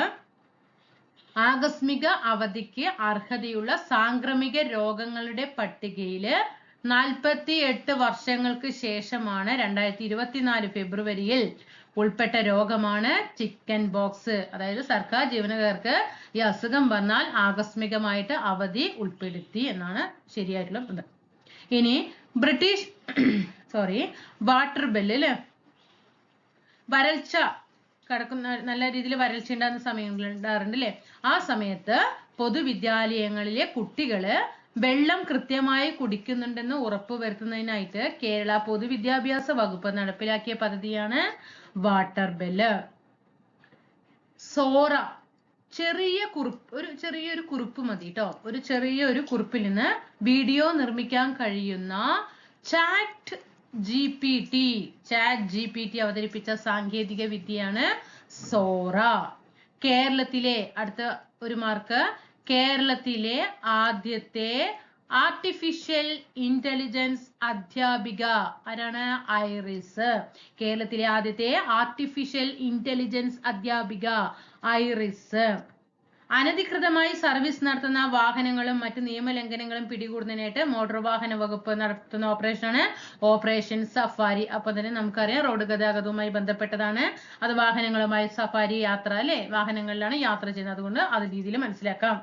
ആകസ്മിക അവധിക്ക് അർഹതയുള്ള സാംക്രമിക രോഗങ്ങളുടെ പട്ടികയില് 48 വർഷങ്ങൾക്ക് ശേഷമാണ് 2024 ഫെബ്രുവരിയിൽ ഉൾപ്പെട്ട രോഗമാണ് ചിക്കൻ ബോക്സ്. അതായത് സർക്കാർ ജീവനക്കാർക്ക് ഈ അസുഖം വന്നാൽ ആകസ്മികമായിട്ട് അവധി ഉൾപ്പെടുത്തി എന്നാണ് ശരിയായിട്ടുള്ള ഇത്. ഇനി ബ്രിട്ടീഷ് വാട്ടർ ബില്ല്, വരൾച്ച കിടക്കുന്ന, നല്ല രീതിയിൽ വരൾച്ച ഉണ്ടാകുന്ന സമയങ്ങളുണ്ടാറുണ്ട് അല്ലെ? ആ സമയത്ത് പൊതുവിദ്യാലയങ്ങളിലെ കുട്ടികള് വെള്ളം കൃത്യമായി കുടിക്കുന്നുണ്ടെന്ന് ഉറപ്പുവരുത്തുന്നതിനായിട്ട് കേരള പൊതുവിദ്യാഭ്യാസ വകുപ്പ് നടപ്പിലാക്കിയ പദ്ധതിയാണ് വാട്ടർ ബില്ല്. സോറ, ചെറിയൊരു കുറിപ്പ് മതി കേട്ടോ. ഒരു ചെറിയൊരു കുറിപ്പിൽ നിന്ന് വീഡിയോ നിർമ്മിക്കാൻ കഴിയുന്ന ചാറ്റ് GPT അവതരിപ്പിച്ച സാങ്കേതിക വിദ്യയാണ് സോറ. കേരളത്തിലെ, അടുത്ത ഒരു മാർക്ക്, കേരളത്തിലെ ആദ്യത്തെ ആർട്ടിഫിഷ്യൽ ഇന്റലിജൻസ് അധ്യാപിക ആരാണ്? ഐറിസ്. കേരളത്തിലെ ആദ്യത്തെ ആർട്ടിഫിഷ്യൽ ഇന്റലിജൻസ് അധ്യാപിക ഐറിസ്. അനധികൃതമായി സർവീസ് നടത്തുന്ന വാഹനങ്ങളും മറ്റ് നിയമലംഘനങ്ങളും പിടികൂടുന്നതിനായിട്ട് മോട്ടോർ വാഹന വകുപ്പ് നടത്തുന്ന ഓപ്പറേഷനാണ് ഓപ്പറേഷൻ സഫാരി. അപ്പൊ തന്നെ നമുക്കറിയാം റോഡ് ഗതാഗതവുമായി ബന്ധപ്പെട്ടതാണ്. അത് വാഹനങ്ങളുമായി സഫാരി യാത്ര അല്ലെ? വാഹനങ്ങളിലാണ് യാത്ര ചെയ്യുന്നത്. അതുകൊണ്ട് അത് രീതിയിൽ മനസ്സിലാക്കാം.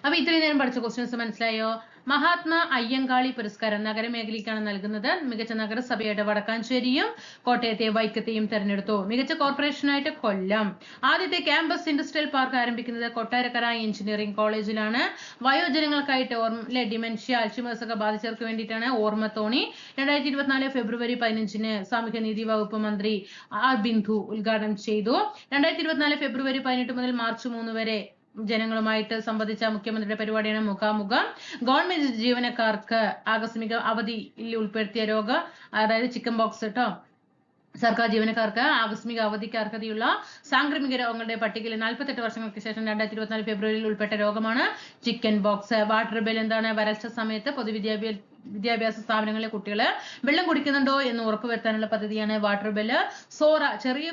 അപ്പൊ ഇത്രയും നേരം പഠിച്ച ക്വസ്റ്റ്യൻസ് മനസ്സിലായോ? മഹാത്മാ അയ്യങ്കാളി പുരസ്കാരം നഗരമേഖലയ്ക്കാണ് നൽകുന്നത്. മികച്ച നഗരസഭയായിട്ട് വടക്കാഞ്ചേരിയും കോട്ടയത്തെ വൈക്കത്തെയും തെരഞ്ഞെടുത്തു. മികച്ച കോർപ്പറേഷനായിട്ട് കൊല്ലം. ആദ്യത്തെ ക്യാമ്പസ് ഇൻഡസ്ട്രിയൽ പാർക്ക് ആരംഭിക്കുന്നത് കൊട്ടാരക്കര എഞ്ചിനീയറിംഗ് കോളേജിലാണ്. വയോജനങ്ങൾക്കായിട്ട് ഡിമെൻഷ്യ, അൽഷിമേഴ്സ് ഒക്കെ ബാധിച്ചവർക്ക് വേണ്ടിയിട്ടാണ് ഓർമ്മത്തോണി 2024 ഫെബ്രുവരി 15 സാമൂഹ്യനീതി വകുപ്പ് മന്ത്രി ആർ ബിന്ദു ഉദ്ഘാടനം ചെയ്തു. 2024 ഫെബ്രുവരി 18 മുതൽ മാർച്ച് 3 വരെ ജനങ്ങളുമായിട്ട് സംവദിച്ച മുഖ്യമന്ത്രിയുടെ പരിപാടിയാണ് മുഖാമുഖം. ഗവൺമെന്റ് ജീവനക്കാർക്ക് ആകസ്മിക അവധിയിൽ ഉൾപ്പെടുത്തിയ രോഗം, അതായത് ചിക്കൻ ബോക്സ് കേട്ടോ. സർക്കാർ ജീവനക്കാർക്ക് ആകസ്മിക അവധിക്ക് അർഹതയുള്ള സാംക്രമിക രോഗങ്ങളുടെ പട്ടികയിൽ 48 വർഷങ്ങൾക്ക് ശേഷം 2024 ഫെബ്രുവരിയിൽ ഉൾപ്പെട്ട രോഗമാണ് ചിക്കൻ ബോക്സ്. വാട്ടർ ബിൽ എന്താണ്? വരൾച്ച സമയത്ത് വിദ്യാഭ്യാസ സ്ഥാപനങ്ങളിലെ കുട്ടികള് വെള്ളം കുടിക്കുന്നുണ്ടോ എന്ന് ഉറപ്പുവരുത്താനുള്ള പദ്ധതിയാണ് വാട്ടർ ബിൽ. സോറ, ചെറിയ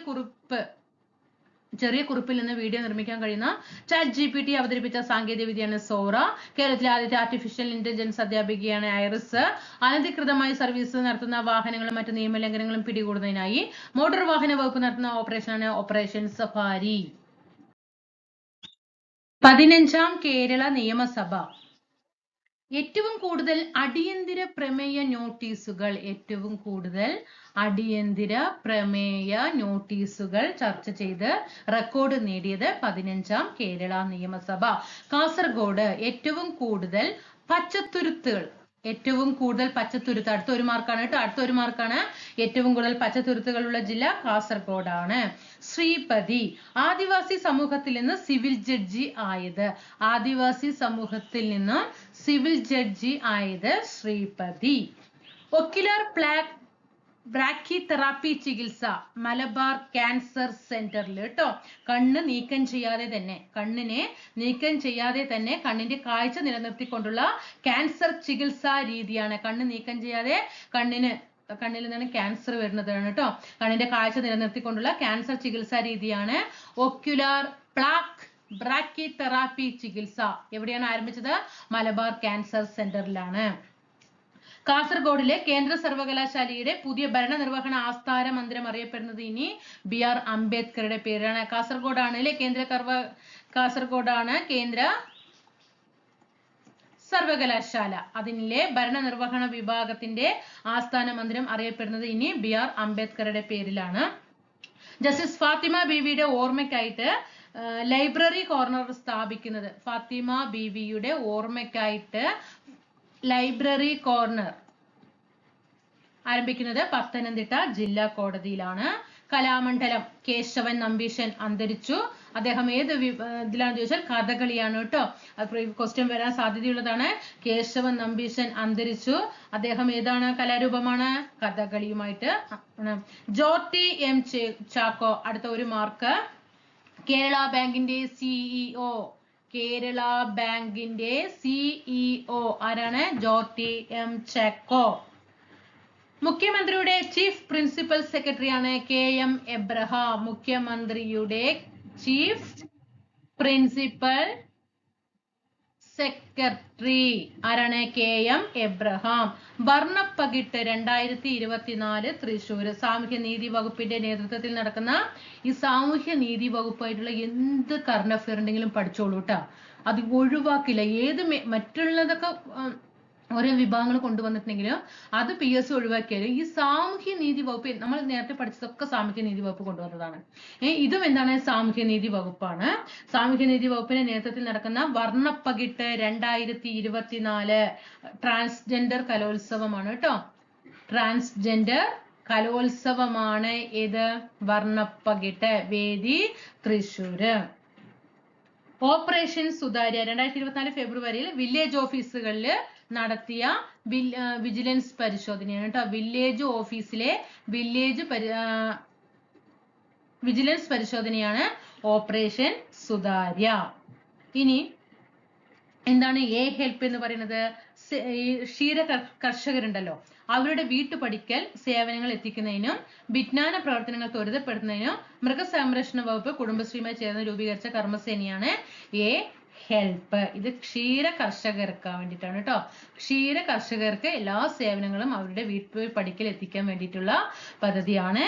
കുറിപ്പിൽ നിന്ന് വീഡിയോ നിർമ്മിക്കാൻ കഴിയുന്ന ചാറ്റ് GPT അവതരിപ്പിച്ച സാങ്കേതിക വിദ്യയാണ് സോറ. കേരളത്തിലെ ആദ്യത്തെ ആർട്ടിഫിഷ്യൽ ഇന്റലിജൻസ് അധ്യാപികയാണ് ഐറിസ്. അനധികൃതമായി സർവീസ് നടത്തുന്ന വാഹനങ്ങളും മറ്റു നിയമലംഘനങ്ങളും പിടികൂടുന്നതിനായി മോട്ടോർ വാഹന വകുപ്പ് നടത്തുന്ന ഓപ്പറേഷനാണ് ഓപ്പറേഷൻ സഫാരി. 15ാം കേരള നിയമസഭ ഏറ്റവും കൂടുതൽ അടിയന്തര പ്രമേയ നോട്ടീസുകൾ ചർച്ച ചെയ്ത് റെക്കോർഡ് നേടിയത് 15ാം കേരള നിയമസഭ. കാസർഗോഡ് ഏറ്റവും കൂടുതൽ പച്ചത്തുരുത്തുകൾ, അടുത്ത ഒരു മാർക്കാണ് കേട്ടോ. ഏറ്റവും കൂടുതൽ പച്ചത്തുരുത്തുകളുള്ള ജില്ല കാസർഗോഡാണ്. ശ്രീപതി, ആദിവാസി സമൂഹത്തിൽ നിന്ന് സിവിൽ ജഡ്ജി ആയത് ശ്രീപതി. ഒക്യുലർ ബ്രാക്കി തെറാപ്പി ചികിത്സ മലബാർ ക്യാൻസർ സെന്ററിൽ കേട്ടോ. കണ്ണിനെ നീക്കം ചെയ്യാതെ തന്നെ കണ്ണിന്റെ കാഴ്ച നിലനിർത്തിക്കൊണ്ടുള്ള ക്യാൻസർ ചികിത്സാ രീതിയാണ്. കണ്ണ് നീക്കം ചെയ്യാതെ കണ്ണിൽ നിന്നാണ് ക്യാൻസർ വരുന്നതാണ് കേട്ടോ. കണ്ണിന്റെ കാഴ്ച നിലനിർത്തിക്കൊണ്ടുള്ള ക്യാൻസർ ചികിത്സാ രീതിയാണ് ഒക്യുലർ ബ്രാക്കി തെറാപ്പി ചികിത്സ. എവിടെയാണ് ആരംഭിച്ചത്? മലബാർ ക്യാൻസർ സെന്ററിലാണ്. കാസർഗോഡിലെ കേന്ദ്ര സർവകലാശാലയുടെ പുതിയ ഭരണനിർവഹണ ആസ്ഥാന മന്ദിരം അറിയപ്പെടുന്നത് ഇനി BR അംബേദ്കറുടെ പേരാണ്. കാസർഗോഡാണ് കേന്ദ്ര സർവകലാശാല. അതിലെ ഭരണനിർവഹണ വിഭാഗത്തിന്റെ ആസ്ഥാന മന്ദിരം അറിയപ്പെടുന്നത് ഇനി BR അംബേദ്കറുടെ പേരിലാണ്. ജസ്റ്റിസ് ഫാത്തിമ ബീവിയുടെ ഓർമ്മയ്ക്കായിട്ട് ലൈബ്രറി കോർണർ സ്ഥാപിക്കുന്നത്. ഫാത്തിമ ബീവിയുടെ ഓർമ്മയ്ക്കായിട്ട് ലൈബ്രറി കോർണർ ആരംഭിക്കുന്നത് പത്തനംതിട്ട ജില്ലാ കോടതിയിലാണ്. കലാമണ്ഡലം കേശവൻ നമ്പീശൻ അന്തരിച്ചു. അദ്ദേഹം ഏത് ഇതിലാണെന്ന് ചോദിച്ചാൽ കഥകളിയാണ് കേട്ടോ. ക്വസ്റ്റ്യൻ വരാൻ സാധ്യതയുള്ളതാണ്. കേശവൻ നമ്പീശൻ അന്തരിച്ചു. അദ്ദേഹം ഏതാണ് കലാരൂപമാണ്? കഥകളിയുമായിട്ട്. ജ്യോതി എം ചാക്കോ, അടുത്ത ഒരു മാർക്ക്. കേരള ബാങ്കിന്റെ സിഇഒ, കേരള ബാങ്കിന്റെ സിഇഒ ആരാണ്? ജ്യോതി എം ചാക്കോ. മുഖ്യമന്ത്രിയുടെ ചീഫ് പ്രിൻസിപ്പൽ സെക്രട്ടറി ആണ് കെ എം എബ്രഹാം. മുഖ്യമന്ത്രിയുടെ ചീഫ് പ്രിൻസിപ്പൽ സെക്രട്ടറി ആരാണ്? K M Abraham. വർണ്ണപ്പകിട്ട് 2024 തൃശ്ശൂർ. സാമൂഹ്യനീതി വകുപ്പിന്റെ നേതൃത്വത്തിൽ നടക്കുന്ന ഈ സാമൂഹ്യനീതി വകുപ്പായിട്ടുള്ള എന്ത് കറണ്ട് അഫയർ ഉണ്ടെങ്കിലും പഠിച്ചോളൂ കേട്ടോ. അത് ഒഴിവാക്കില്ല. ഏത് മറ്റുള്ളതൊക്കെ ഓരോ വിഭാഗങ്ങൾ കൊണ്ടുവന്നിട്ടുണ്ടെങ്കിലും അത് PSC ഒഴിവാക്കിയാലും ഈ സാമൂഹ്യ നീതി വകുപ്പ് നമ്മൾ നേരത്തെ പഠിച്ചതൊക്കെ സാമൂഹ്യ നീതി വകുപ്പ് കൊണ്ടുവന്നതാണ്. ഇതും എന്താണ്? സാമൂഹ്യ നീതി വകുപ്പാണ്. സാമൂഹ്യ നീതി വകുപ്പിന്റെ നേതൃത്വത്തിൽ നടക്കുന്ന വർണ്ണപ്പകിട്ട് 2024 ട്രാൻസ്ജെൻഡർ കലോത്സവമാണ് കേട്ടോ. ട്രാൻസ്ജെൻഡർ കലോത്സവമാണ് ഏത്? വർണ്ണപ്പകിട്ട്. വേദി തൃശ്ശൂര്. ഓപ്പറേഷൻ സുതാര്യ 2024 ഫെബ്രുവരിയിൽ വില്ലേജ് ഓഫീസുകളിൽ നടത്തിയ വിജിലൻസ് പരിശോധനയാണ് കേട്ടോ. വില്ലേജ് ഓഫീസിലെ വിജിലൻസ് പരിശോധനയാണ് ഓപ്പറേഷൻ സുതാര്യ. ഇനി എന്താണ് എ ഹെൽപ്പ് എന്ന് പറയുന്നത്? ക്ഷീര കർഷകരുണ്ടല്ലോ, അവരുടെ വീട്ടുപടിക്കൽ സേവനങ്ങൾ എത്തിക്കുന്നതിനും വിജ്ഞാന പ്രവർത്തനങ്ങൾ ത്വരിതപ്പെടുത്തുന്നതിനും മൃഗസംരക്ഷണ വകുപ്പ് കുടുംബശ്രീയുമായി ചേർന്ന് രൂപീകരിച്ച കർമ്മസേനയാണ് എ ഹെൽപ്പ്. ഇത് ക്ഷീര കർഷകർക്ക് വേണ്ടിയിട്ടാണ് കേട്ടോ. ക്ഷീര കർഷകർക്ക് എല്ലാ സേവനങ്ങളും അവരുടെ വീട്ടുപടിക്കൽ എത്തിക്കാൻ വേണ്ടിയിട്ടുള്ള പദ്ധതിയാണ്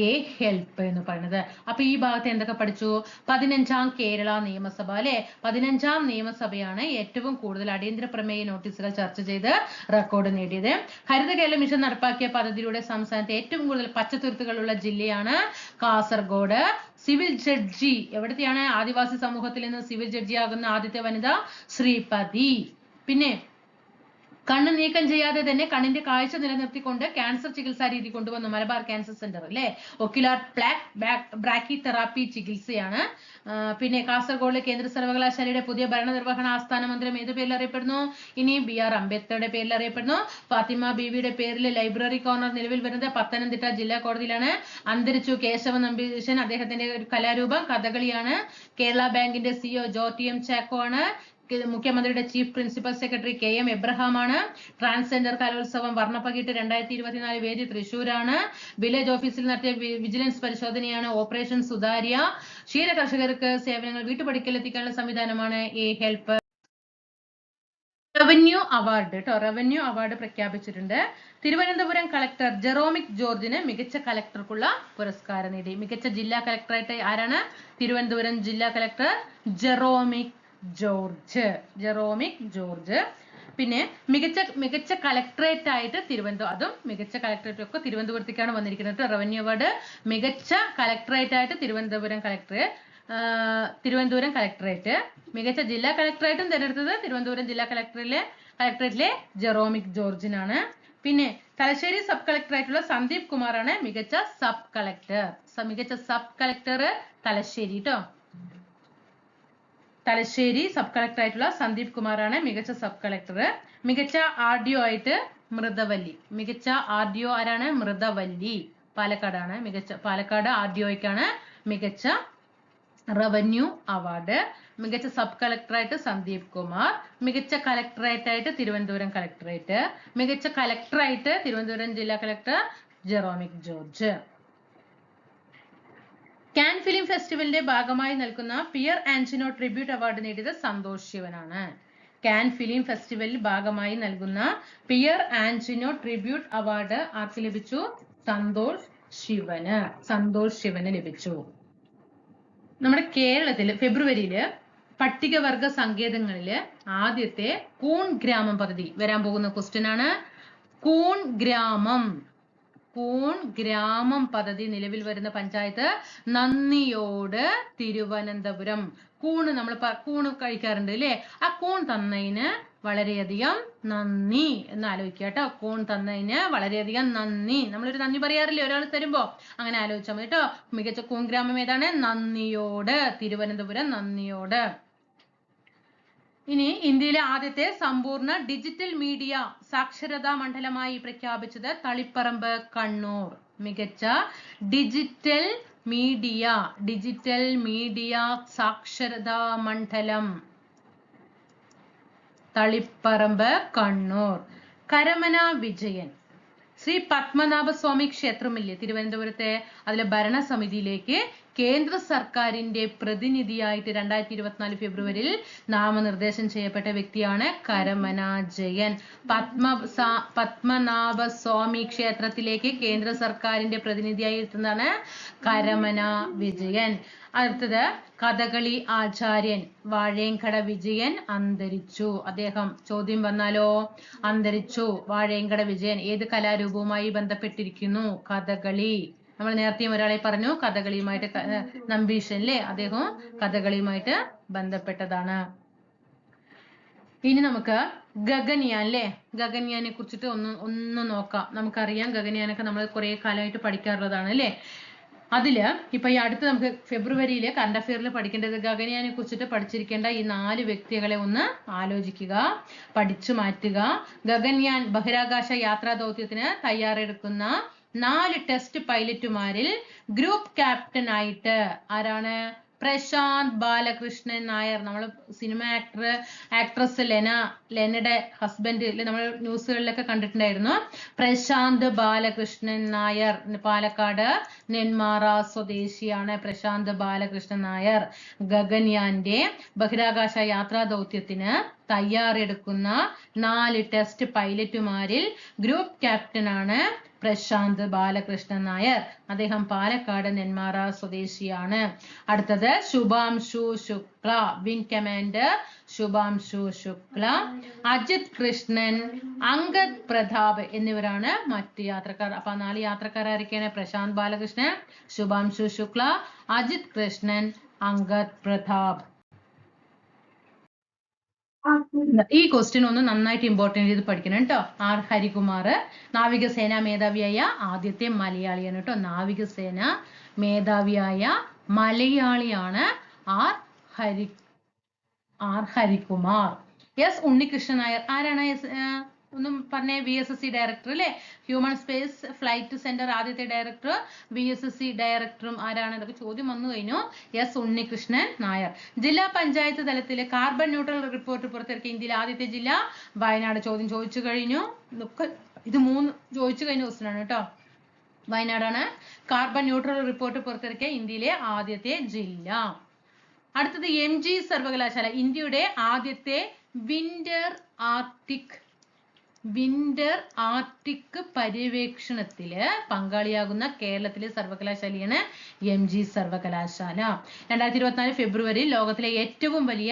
എ ഹെൽപ്പ് എന്ന് പറയുന്നത്. അപ്പൊ ഈ ഭാഗത്ത് എന്തൊക്കെ പഠിച്ചു? 15ാം കേരള നിയമസഭ അല്ലെ? 15ാം നിയമസഭയാണ് ഏറ്റവും കൂടുതൽ അടിയന്തര പ്രമേയ നോട്ടീസുകൾ ചർച്ച ചെയ്ത് റെക്കോർഡ് നേടിയത്. ഹരിത കേരള മിഷൻ നടപ്പാക്കിയ പദ്ധതിയിലൂടെ സംസ്ഥാനത്ത് ഏറ്റവും കൂടുതൽ പച്ചത്തുരുത്തുകളുള്ള ജില്ലയാണ് കാസർഗോഡ്. സിവിൽ ജഡ്ജി എവിടത്തെയാണ്? ആദിവാസി സമൂഹത്തിൽ നിന്ന് സിവിൽ ജഡ്ജിയാകുന്ന ആദ്യത്തെ വനിത ശ്രീപതി. പിന്നെ കണ്ണ് നീക്കം ചെയ്യാതെ തന്നെ കണ്ണിന്റെ കാഴ്ച നിലനിർത്തിക്കൊണ്ട് ക്യാൻസർ ചികിത്സാ രീതി കൊണ്ടുവന്നു മലബാർ ക്യാൻസർ സെന്റർ അല്ലെ? ഒക്യുലാർ ബ്രാക്കി തെറാപ്പി ചികിത്സയാണ്. പിന്നെ കാസർഗോഡ് കേന്ദ്ര സർവകലാശാലയുടെ പുതിയ ഭരണനിർവഹണ ആസ്ഥാന മന്ദിരം ഏത് പേരിൽ അറിയപ്പെടുന്നു? ഇനി BR അംബേദ്കറുടെ പേരിൽ അറിയപ്പെടുന്നു. ഫാത്തിമ ബീവിയുടെ പേരിൽ ലൈബ്രറി കോർണർ നിലവിൽ വരുന്നത് പത്തനംതിട്ട ജില്ലാ കോടതിയിലാണ്. അന്തരിച്ചു കേശവ നമ്പീശൻ. അദ്ദേഹത്തിന്റെ ഒരു കലാരൂപം കഥകളിയാണ്. കേരള ബാങ്കിന്റെ CEO ജ്യോതി എം ചാക്കോ ആണ്. മുഖ്യമന്ത്രിയുടെ chief principal secretary K M Abraham ആണ്. ട്രാൻസ്ജെൻഡർ കലോത്സവം വർണ്ണപ്പകിട്ട് 2024 വേദി തൃശ്ശൂരാണ്. വില്ലേജ് ഓഫീസിൽ നടത്തിയ വിജിലൻസ് പരിശോധനയാണ് ഓപ്പറേഷൻ സുതാര്യ. ക്ഷീര കർഷകർക്ക് സേവനങ്ങൾ വീട്ടുപടിക്കൽ എത്തിക്കാനുള്ള സംവിധാനമാണ് എ ഹെൽപ്പ്. റവന്യൂ അവാർഡ് കേട്ടോ. റവന്യൂ അവാർഡ് പ്രഖ്യാപിച്ചിട്ടുണ്ട്. തിരുവനന്തപുരം കളക്ടർ ജെറോമിക് ജോർജിന് മികച്ച കളക്ടർക്കുള്ള പുരസ്കാരം നേടി. മികച്ച ജില്ലാ കളക്ടറായിട്ട് ആരാണ്? തിരുവനന്തപുരം ജില്ലാ കളക്ടർ ജെറോമിക് ജോർജ്. പിന്നെ മികച്ച കളക്ടറേറ്റ് ആയിട്ട് അതും മികച്ച കളക്ടറേറ്റ് ഒക്കെ തിരുവനന്തപുരത്തേക്കാണ് വന്നിരിക്കുന്നത്. റവന്യൂ അവാർഡ് മികച്ച കളക്ടറേറ്റ് ആയിട്ട് തിരുവനന്തപുരം കളക്ടറേറ്റ്. മികച്ച ജില്ലാ കളക്ടറായിട്ടും തിരഞ്ഞെടുത്തത് തിരുവനന്തപുരം ജില്ലാ കളക്ടറേറ്റിലെ ജെറോമിക് ജോർജിനാണ്. പിന്നെ തലശ്ശേരി സബ് കളക്ടറായിട്ടുള്ള സന്ദീപ് കുമാറാണ് മികച്ച സബ് കളക്ടർ തലശ്ശേരി കേട്ടോ. തലശ്ശേരി സബ് കളക്ടർ ആയിട്ടുള്ള സന്ദീപ് കുമാറാണ് മികച്ച സബ് കളക്ടർ. മികച്ച RDO ആയിട്ട് മൃതവല്ലി. മികച്ച RDO ആരാണ്? മൃതവല്ലി. പാലക്കാടാണ്. പാലക്കാട് RDOയ്ക്കാണ് മികച്ച റവന്യൂ അവാർഡ്. മികച്ച സബ് കളക്ടറായിട്ട് സന്ദീപ് കുമാർ. മികച്ച കളക്ടറേറ്റ് ആയിട്ട് തിരുവനന്തപുരം കളക്ടറേറ്റ്. മികച്ച കളക്ടറായിട്ട് തിരുവനന്തപുരം ജില്ലാ collector Jeromic George. Cannes film ഫെസ്റ്റിവലിന്റെ ഭാഗമായി നൽകുന്ന പിയർ ആന്റണോ ട്രിബ്യൂട്ട് അവാർഡ് നേടിയത് സന്തോഷ് ശിവനാണ്. കാൻ ഫിലിം ഫെസ്റ്റിവലിൽ ഭാഗമായി നൽകുന്ന പിയർ ആന്റണോ ട്രിബ്യൂട്ട് അവാർഡ് ആർക്ക് ലഭിച്ചു? സന്തോഷ് ശിവന് ലഭിച്ചു. നമ്മുടെ കേരളത്തിൽ ഫെബ്രുവരിയില് പട്ടികവർഗ സങ്കേതങ്ങളില് ആദ്യത്തെ കൂൺ ഗ്രാമം പദ്ധതി വരാൻ പോകുന്ന ക്വസ്റ്റ്യൻ ആണ്. കൂൺ ഗ്രാമം പദ്ധതി നിലവിൽ വരുന്ന പഞ്ചായത്ത് നന്ദിയോട്, തിരുവനന്തപുരം. കൂണ് നമ്മൾ കൂണ് കഴിക്കാറുണ്ട് അല്ലേ? ആ കൂൺ തന്നതിന് വളരെയധികം നന്ദി എന്ന് ആലോചിക്കുക കേട്ടോ. കൂൺ തന്നതിന് വളരെയധികം നന്ദി. നമ്മളൊരു നന്ദി പറയാറില്ലേ ഒരാൾ തരുമ്പോ? അങ്ങനെ ആലോചിച്ചാൽ മതി കേട്ടോ. മികച്ച കൂൺ ഗ്രാമം ഏതാണ്? നന്ദിയോട്. തിരുവനന്തപുരം നന്ദിയോട്. ഇനി ഇന്ത്യയിലെ ആദ്യത്തെ സമ്പൂർണ്ണ ഡിജിറ്റൽ മീഡിയ സാക്ഷരതാ മണ്ഡലമായി പ്രഖ്യാപിച്ചത് തളിപ്പറമ്പ്, കണ്ണൂർ. മികച്ച ഡിജിറ്റൽ മീഡിയ സാക്ഷരതാ മണ്ഡലം തളിപ്പറമ്പ്, കണ്ണൂർ. കരമന വിജയൻ. ശ്രീ പത്മനാഭസ്വാമി ക്ഷേത്രമില്ലേ തിരുവനന്തപുരത്തെ, അതിലെ ഭരണസമിതിയിലേക്ക് കേന്ദ്ര സർക്കാരിന്റെ പ്രതിനിധിയായിട്ട് 2024 ഫെബ്രുവരിയിൽ നാമനിർദ്ദേശം ചെയ്യപ്പെട്ട വ്യക്തിയാണ് കരമന ജയൻ. പത്മനാഭസ്വാമി ക്ഷേത്രത്തിലേക്ക് കേന്ദ്ര സർക്കാരിന്റെ പ്രതിനിധിയായി എത്തുന്നതാണ് കരമന വിജയൻ. അടുത്തത് കഥകളി ആചാര്യൻ വാഴേങ്കട വിജയൻ അന്തരിച്ചു. അദ്ദേഹം ചോദ്യം വന്നാലോ? അന്തരിച്ചു. വാഴേങ്കട വിജയൻ ഏത് കലാരൂപവുമായി ബന്ധപ്പെട്ടിരിക്കുന്നു? കഥകളി. നമ്മൾ നേരത്തെയും ഒരാളെ പറഞ്ഞു കഥകളിയുമായിട്ട്, നമ്പീശൻ അല്ലേ, അദ്ദേഹം കഥകളിയുമായിട്ട് ബന്ധപ്പെട്ടതാണ്. ഇനി നമുക്ക് ഗഗൻയാൻ അല്ലേ, ഗഗൻയാനെ കുറിച്ചിട്ട് ഒന്ന് നോക്കാം. നമുക്കറിയാം ഗഗൻയാനൊക്കെ നമ്മൾ കുറെ കാലമായിട്ട് പഠിക്കാറുള്ളതാണ് അല്ലേ. അതില് ഇപ്പൊ ഈ അടുത്ത് നമുക്ക് ഫെബ്രുവരിയില് കറണ്ട് അഫെയറിൽ പഠിക്കേണ്ടത് ഗഗൻയാനെ കുറിച്ചിട്ട് പഠിച്ചിരിക്കേണ്ട ഈ 4 വ്യക്തികളെ ഒന്ന് ആലോചിക്കുക, പഠിച്ചു മാറ്റുക. ഗഗൻയാൻ ബഹിരാകാശ യാത്രാ ദൗത്യത്തിന് തയ്യാറെടുക്കുന്ന 4 ടെസ്റ്റ് പൈലറ്റുമാരിൽ ഗ്രൂപ്പ് ക്യാപ്റ്റൻ ആയിട്ട് ആരാണ്? പ്രശാന്ത് ബാലകൃഷ്ണൻ നായർ. നമ്മൾ സിനിമ ആക്ട്രസ് ലെനയുടെ ഹസ്ബൻഡ് നമ്മൾ ന്യൂസുകളിലൊക്കെ കണ്ടിട്ടുണ്ടായിരുന്നു. പ്രശാന്ത് ബാലകൃഷ്ണൻ നായർ പാലക്കാട് നെന്മാറ സ്വദേശിയാണ്. പ്രശാന്ത് ബാലകൃഷ്ണൻ നായർ ഗഗൻയാന്റെ ബഹിരാകാശ യാത്രാ ദൗത്യത്തിന് തയ്യാറെടുക്കുന്ന 4 ടെസ്റ്റ് പൈലറ്റുമാരിൽ ഗ്രൂപ്പ് ക്യാപ്റ്റനാണ് പ്രശാന്ത് ബാലകൃഷ്ണൻ നായർ. അദ്ദേഹം പാലക്കാട് നെന്മാറ സ്വദേശിയാണ്. അടുത്തത് ശുഭാംശു ശുക്ല, വിംഗ് കമാൻഡർ ശുഭാംശു ശുക്ല. അജിത് കൃഷ്ണൻ, അങ്കദ് പ്രതാപ് എന്നിവരാണ് മറ്റ് യാത്രക്കാർ. അപ്പൊ 4 യാത്രക്കാർ ആരൊക്കെയാണ്? പ്രശാന്ത് ബാലകൃഷ്ണൻ, ശുഭാംശു ശുക്ല, അജിത് കൃഷ്ണൻ, അങ്കദ് പ്രതാപ്. ഈ ക്വസ്റ്റ്യൻ ഒന്ന് നന്നായിട്ട് ഇമ്പോർട്ടന്റ് ചെയ്ത് പഠിക്കണം കേട്ടോ. ആർ ഹരികുമാർ നാവികസേന മേധാവിയായ ആദ്യത്തെ മലയാളിയാണ് കേട്ടോ. നാവികസേന മേധാവിയായ മലയാളിയാണ് ആർ ഹരികുമാർ. എസ് ഉണ്ണികൃഷ്ണൻ നായർ ആരാണ്? ഒന്നും പറഞ്ഞേ. VSSC ഡയറക്ടർ അല്ലെ, ഹ്യൂമൻ സ്പേസ് ഫ്ലൈറ്റ് സെന്റർ ആദ്യത്തെ ഡയറക്ടർ, VSSC ഡയറക്ടറും ആരാണ്? ഇതൊക്കെ ചോദ്യം വന്നു കഴിഞ്ഞു. എസ് ഉണ്ണികൃഷ്ണൻ നായർ. ജില്ലാ പഞ്ചായത്ത് തലത്തിലെ കാർബൺ ന്യൂട്രൽ റിപ്പോർട്ട് പുറത്തിറക്കിയ ഇന്ത്യയിലെ ആദ്യത്തെ ജില്ല വയനാട്. ചോദ്യം ചോദിച്ചു കഴിഞ്ഞു. ഇത് 3 ചോദിച്ചു കഴിഞ്ഞ ക്വസ്റ്റ്യൻ ആണ് കേട്ടോ. വയനാടാണ് കാർബൺ ന്യൂട്രൽ റിപ്പോർട്ട് പുറത്തിറക്കിയ ഇന്ത്യയിലെ ആദ്യത്തെ ജില്ല. അടുത്തത് MG സർവകലാശാല ഇന്ത്യയുടെ ആദ്യത്തെ വിന്റർ ആർട്ടിക് പര്യവേക്ഷണത്തില് പങ്കാളിയാകുന്ന കേരളത്തിലെ സർവകലാശാലയാണ് MG സർവകലാശാല. 2024 ഫെബ്രുവരിയിൽ ലോകത്തിലെ ഏറ്റവും വലിയ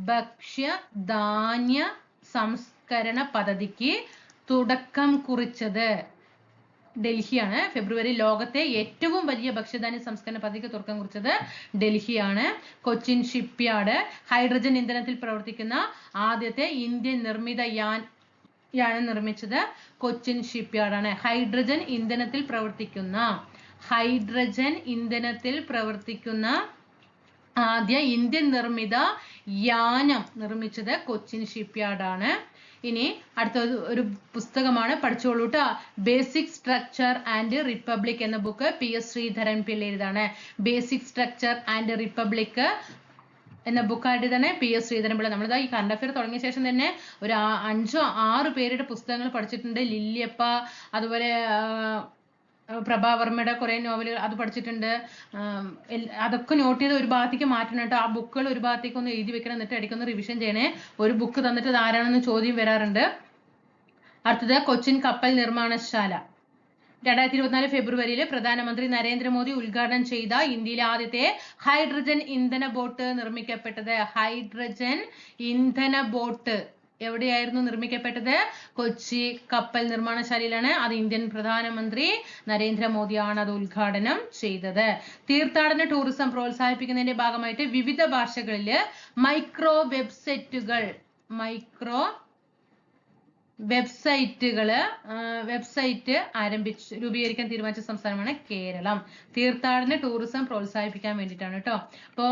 ഭക്ഷ്യധാന്യ സംസ്കരണ പദ്ധതിക്ക് തുടക്കം കുറിച്ചത് ഡൽഹിയാണ്. ഫെബ്രുവരി ലോകത്തെ ഏറ്റവും വലിയ ഭക്ഷ്യധാന്യ സംസ്കരണ പദ്ധതിക്ക് തുടക്കം കുറിച്ചത് ഡൽഹിയാണ്. കൊച്ചിൻ ഷിപ്പ്യാർഡ് ഹൈഡ്രജൻ ഇന്ധനത്തിൽ പ്രവർത്തിക്കുന്ന ആദ്യത്തെ ഇന്ത്യൻ നിർമ്മിത യാനം നിർമ്മിച്ചത് കൊച്ചിൻ ഷിപ്പ്യാർഡാണ്. ഹൈഡ്രജൻ ഇന്ധനത്തിൽ പ്രവർത്തിക്കുന്ന ആദ്യ ഇന്ത്യൻ നിർമ്മിത യാനം നിർമ്മിച്ചത് കൊച്ചിൻ ഷിപ്പ്യാർഡാണ്. ഇനി അടുത്ത ഒരു പുസ്തകമാണ്, പഠിച്ചോളൂ ട്ടോ. ബേസിക് സ്ട്രക്ചർ ആൻഡ് റിപ്പബ്ലിക് എന്ന ബുക്ക് PS ശ്രീധരൻ പിള്ള എഴുതാണ്. ബേസിക് സ്ട്രക്ചർ ആൻഡ് റിപ്പബ്ലിക് എന്ന ബുക്കായിട്ട് തന്നെ PS ശ്രീധരൻ പിള്ള. നമ്മളിതാ ഈ കറണ്ട് അഫെയർ തുടങ്ങിയ ശേഷം തന്നെ ഒരു 5-6 പേരുടെ പുസ്തകങ്ങൾ പഠിച്ചിട്ടുണ്ട്. ലില്ലിയപ്പ, അതുപോലെ പ്രഭാവർമ്മയുടെ കുറെ നോവലുകൾ അത് പഠിച്ചിട്ടുണ്ട്. അതൊക്കെ നോട്ട് ചെയ്ത് ഒരു ഭാഗത്തേക്ക് മാറ്റണം കേട്ടോ. ആ ബുക്കുകൾ ഒരു ഭാഗത്തേക്ക് ഒന്ന് എഴുതി വെക്കണം, എന്നിട്ട് ഇടയ്ക്കൊന്ന് റിവിഷൻ ചെയ്യണേ. ഒരു ബുക്ക് തന്നിട്ട് ഇത് ആരാണെന്ന് ചോദ്യം വരാറുണ്ട്. അടുത്തത് കൊച്ചിൻ കപ്പൽ നിർമ്മാണശാല 2024 ഫെബ്രുവരിയിൽ പ്രധാനമന്ത്രി നരേന്ദ്രമോദി ഉദ്ഘാടനം ചെയ്ത ഇന്ത്യയിലെ ആദ്യത്തെ ഹൈഡ്രജൻ ഇന്ധന ബോട്ട് നിർമ്മിക്കപ്പെട്ടത്. ഹൈഡ്രജൻ ഇന്ധന ബോട്ട് എവിടെയായിരുന്നു നിർമ്മിക്കപ്പെട്ടത്? കൊച്ചി കപ്പൽ നിർമ്മാണശാലയിലാണ്. അത് ഇന്ത്യൻ പ്രധാനമന്ത്രി നരേന്ദ്രമോദിയാണ് അത് ഉദ്ഘാടനം ചെയ്തത്. തീർത്ഥാടന ടൂറിസം പ്രോത്സാഹിപ്പിക്കുന്നതിന്റെ ഭാഗമായിട്ട് വിവിധ ഭാഷകളിൽ മൈക്രോ വെബ്സൈറ്റ് രൂപീകരിക്കാൻ തീരുമാനിച്ച സംസ്ഥാനമാണ് കേരളം. തീർത്ഥാടന ടൂറിസം പ്രോത്സാഹിപ്പിക്കാൻ വേണ്ടിയിട്ടാണ് കേട്ടോ. അപ്പോൾ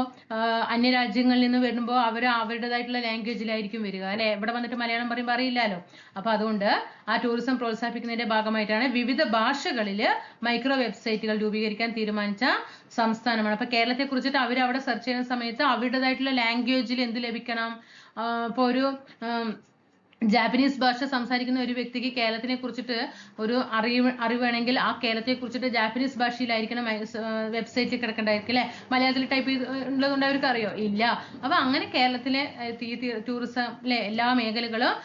അന്യരാജ്യങ്ങളിൽ നിന്ന് വരുമ്പോൾ അവർ അവരുടേതായിട്ടുള്ള ലാംഗ്വേജിലായിരിക്കും വരിക അല്ലെ. ഇവിടെ വന്നിട്ട് മലയാളം പറയുമ്പോൾ അറിയില്ലല്ലോ. അപ്പൊ അതുകൊണ്ട് ആ ടൂറിസം പ്രോത്സാഹിപ്പിക്കുന്നതിന്റെ ഭാഗമായിട്ടാണ് വിവിധ ഭാഷകളിൽ മൈക്രോ വെബ്സൈറ്റുകൾ രൂപീകരിക്കാൻ തീരുമാനിച്ച സംസ്ഥാനമാണ്. അപ്പൊ കേരളത്തെ കുറിച്ചിട്ട് അവർ അവിടെ സെർച്ച് ചെയ്യുന്ന സമയത്ത് അവരുടേതായിട്ടുള്ള ലാംഗ്വേജിൽ എന്ത് ലഭിക്കണം? ഇപ്പൊ ഒരു ജാപ്പനീസ് ഭാഷ സംസാരിക്കുന്ന ഒരു വ്യക്തിക്ക് കേരളത്തിനെ കുറിച്ചിട്ട് ഒരു അറിവേണമെങ്കിൽ ആ കേരളത്തെ കുറിച്ചിട്ട് ജാപ്പനീസ് ഭാഷയിലായിരിക്കണം വെബ്സൈറ്റിൽ കിടക്കണ്ടായിരിക്കും അല്ലെ. മലയാളത്തിൽ ടൈപ്പ് ഉള്ളതുകൊണ്ട് അവർക്ക് അറിയോ? ഇല്ല. അപ്പൊ അങ്ങനെ കേരളത്തിലെ ടൂറിസത്തിലെ എല്ലാ മേഖലകളും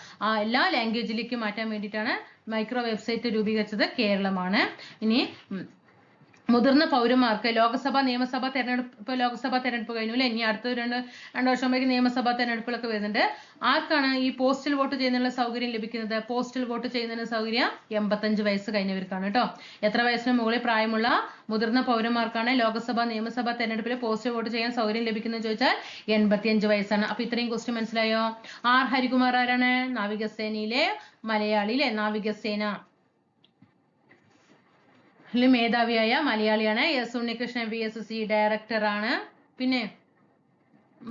എല്ലാ ലാംഗ്വേജിലേക്ക് മാറ്റാൻ വേണ്ടിയിട്ടാണ് മൈക്രോ വെബ്സൈറ്റ് രൂപീകരിച്ചത് കേരളമാണ്. ഇനി മുതിർന്ന പൗരന്മാർക്ക് ലോകസഭാ നിയമസഭാ തെരഞ്ഞെടുപ്പ് കഴിഞ്ഞു അല്ലെ. ഇനി അടുത്ത രണ്ട് വർഷമാകുമ്പോഴേക്കും നിയമസഭാ തെരഞ്ഞെടുപ്പുകളൊക്കെ വരുന്നുണ്ട്. ആർക്കാണ് ഈ പോസ്റ്റൽ വോട്ട് ചെയ്യുന്നതിനുള്ള സൗകര്യം ലഭിക്കുന്നത്? പോസ്റ്റൽ വോട്ട് ചെയ്യുന്നതിന് സൗകര്യം 85 വയസ്സ് കഴിഞ്ഞവർക്കാണ് കേട്ടോ. എത്ര വയസ്സിന് മുകളിൽ പ്രായമുള്ള മുതിർന്ന പൗരന്മാർക്കാണ് ലോകസഭാ നിയമസഭാ തെരഞ്ഞെടുപ്പിൽ പോസ്റ്റൽ വോട്ട് ചെയ്യാൻ സൗകര്യം ലഭിക്കുന്നത് ചോദിച്ചാൽ 85 വയസ്സാണ്. അപ്പൊ ഇത്രയും ക്വസ്റ്റ്യൻ മനസ്സിലായോ? ആർ ഹരികുമാർ ആരാണ്? നാവികസേനയിലെ മലയാളി അല്ലെ. നാവികസേന മേധാവിയായ മലയാളിയാണ്. എസ് ഉണ്ണികൃഷ്ണൻ VSSC ഡയറക്ടർ ആണ്. പിന്നെ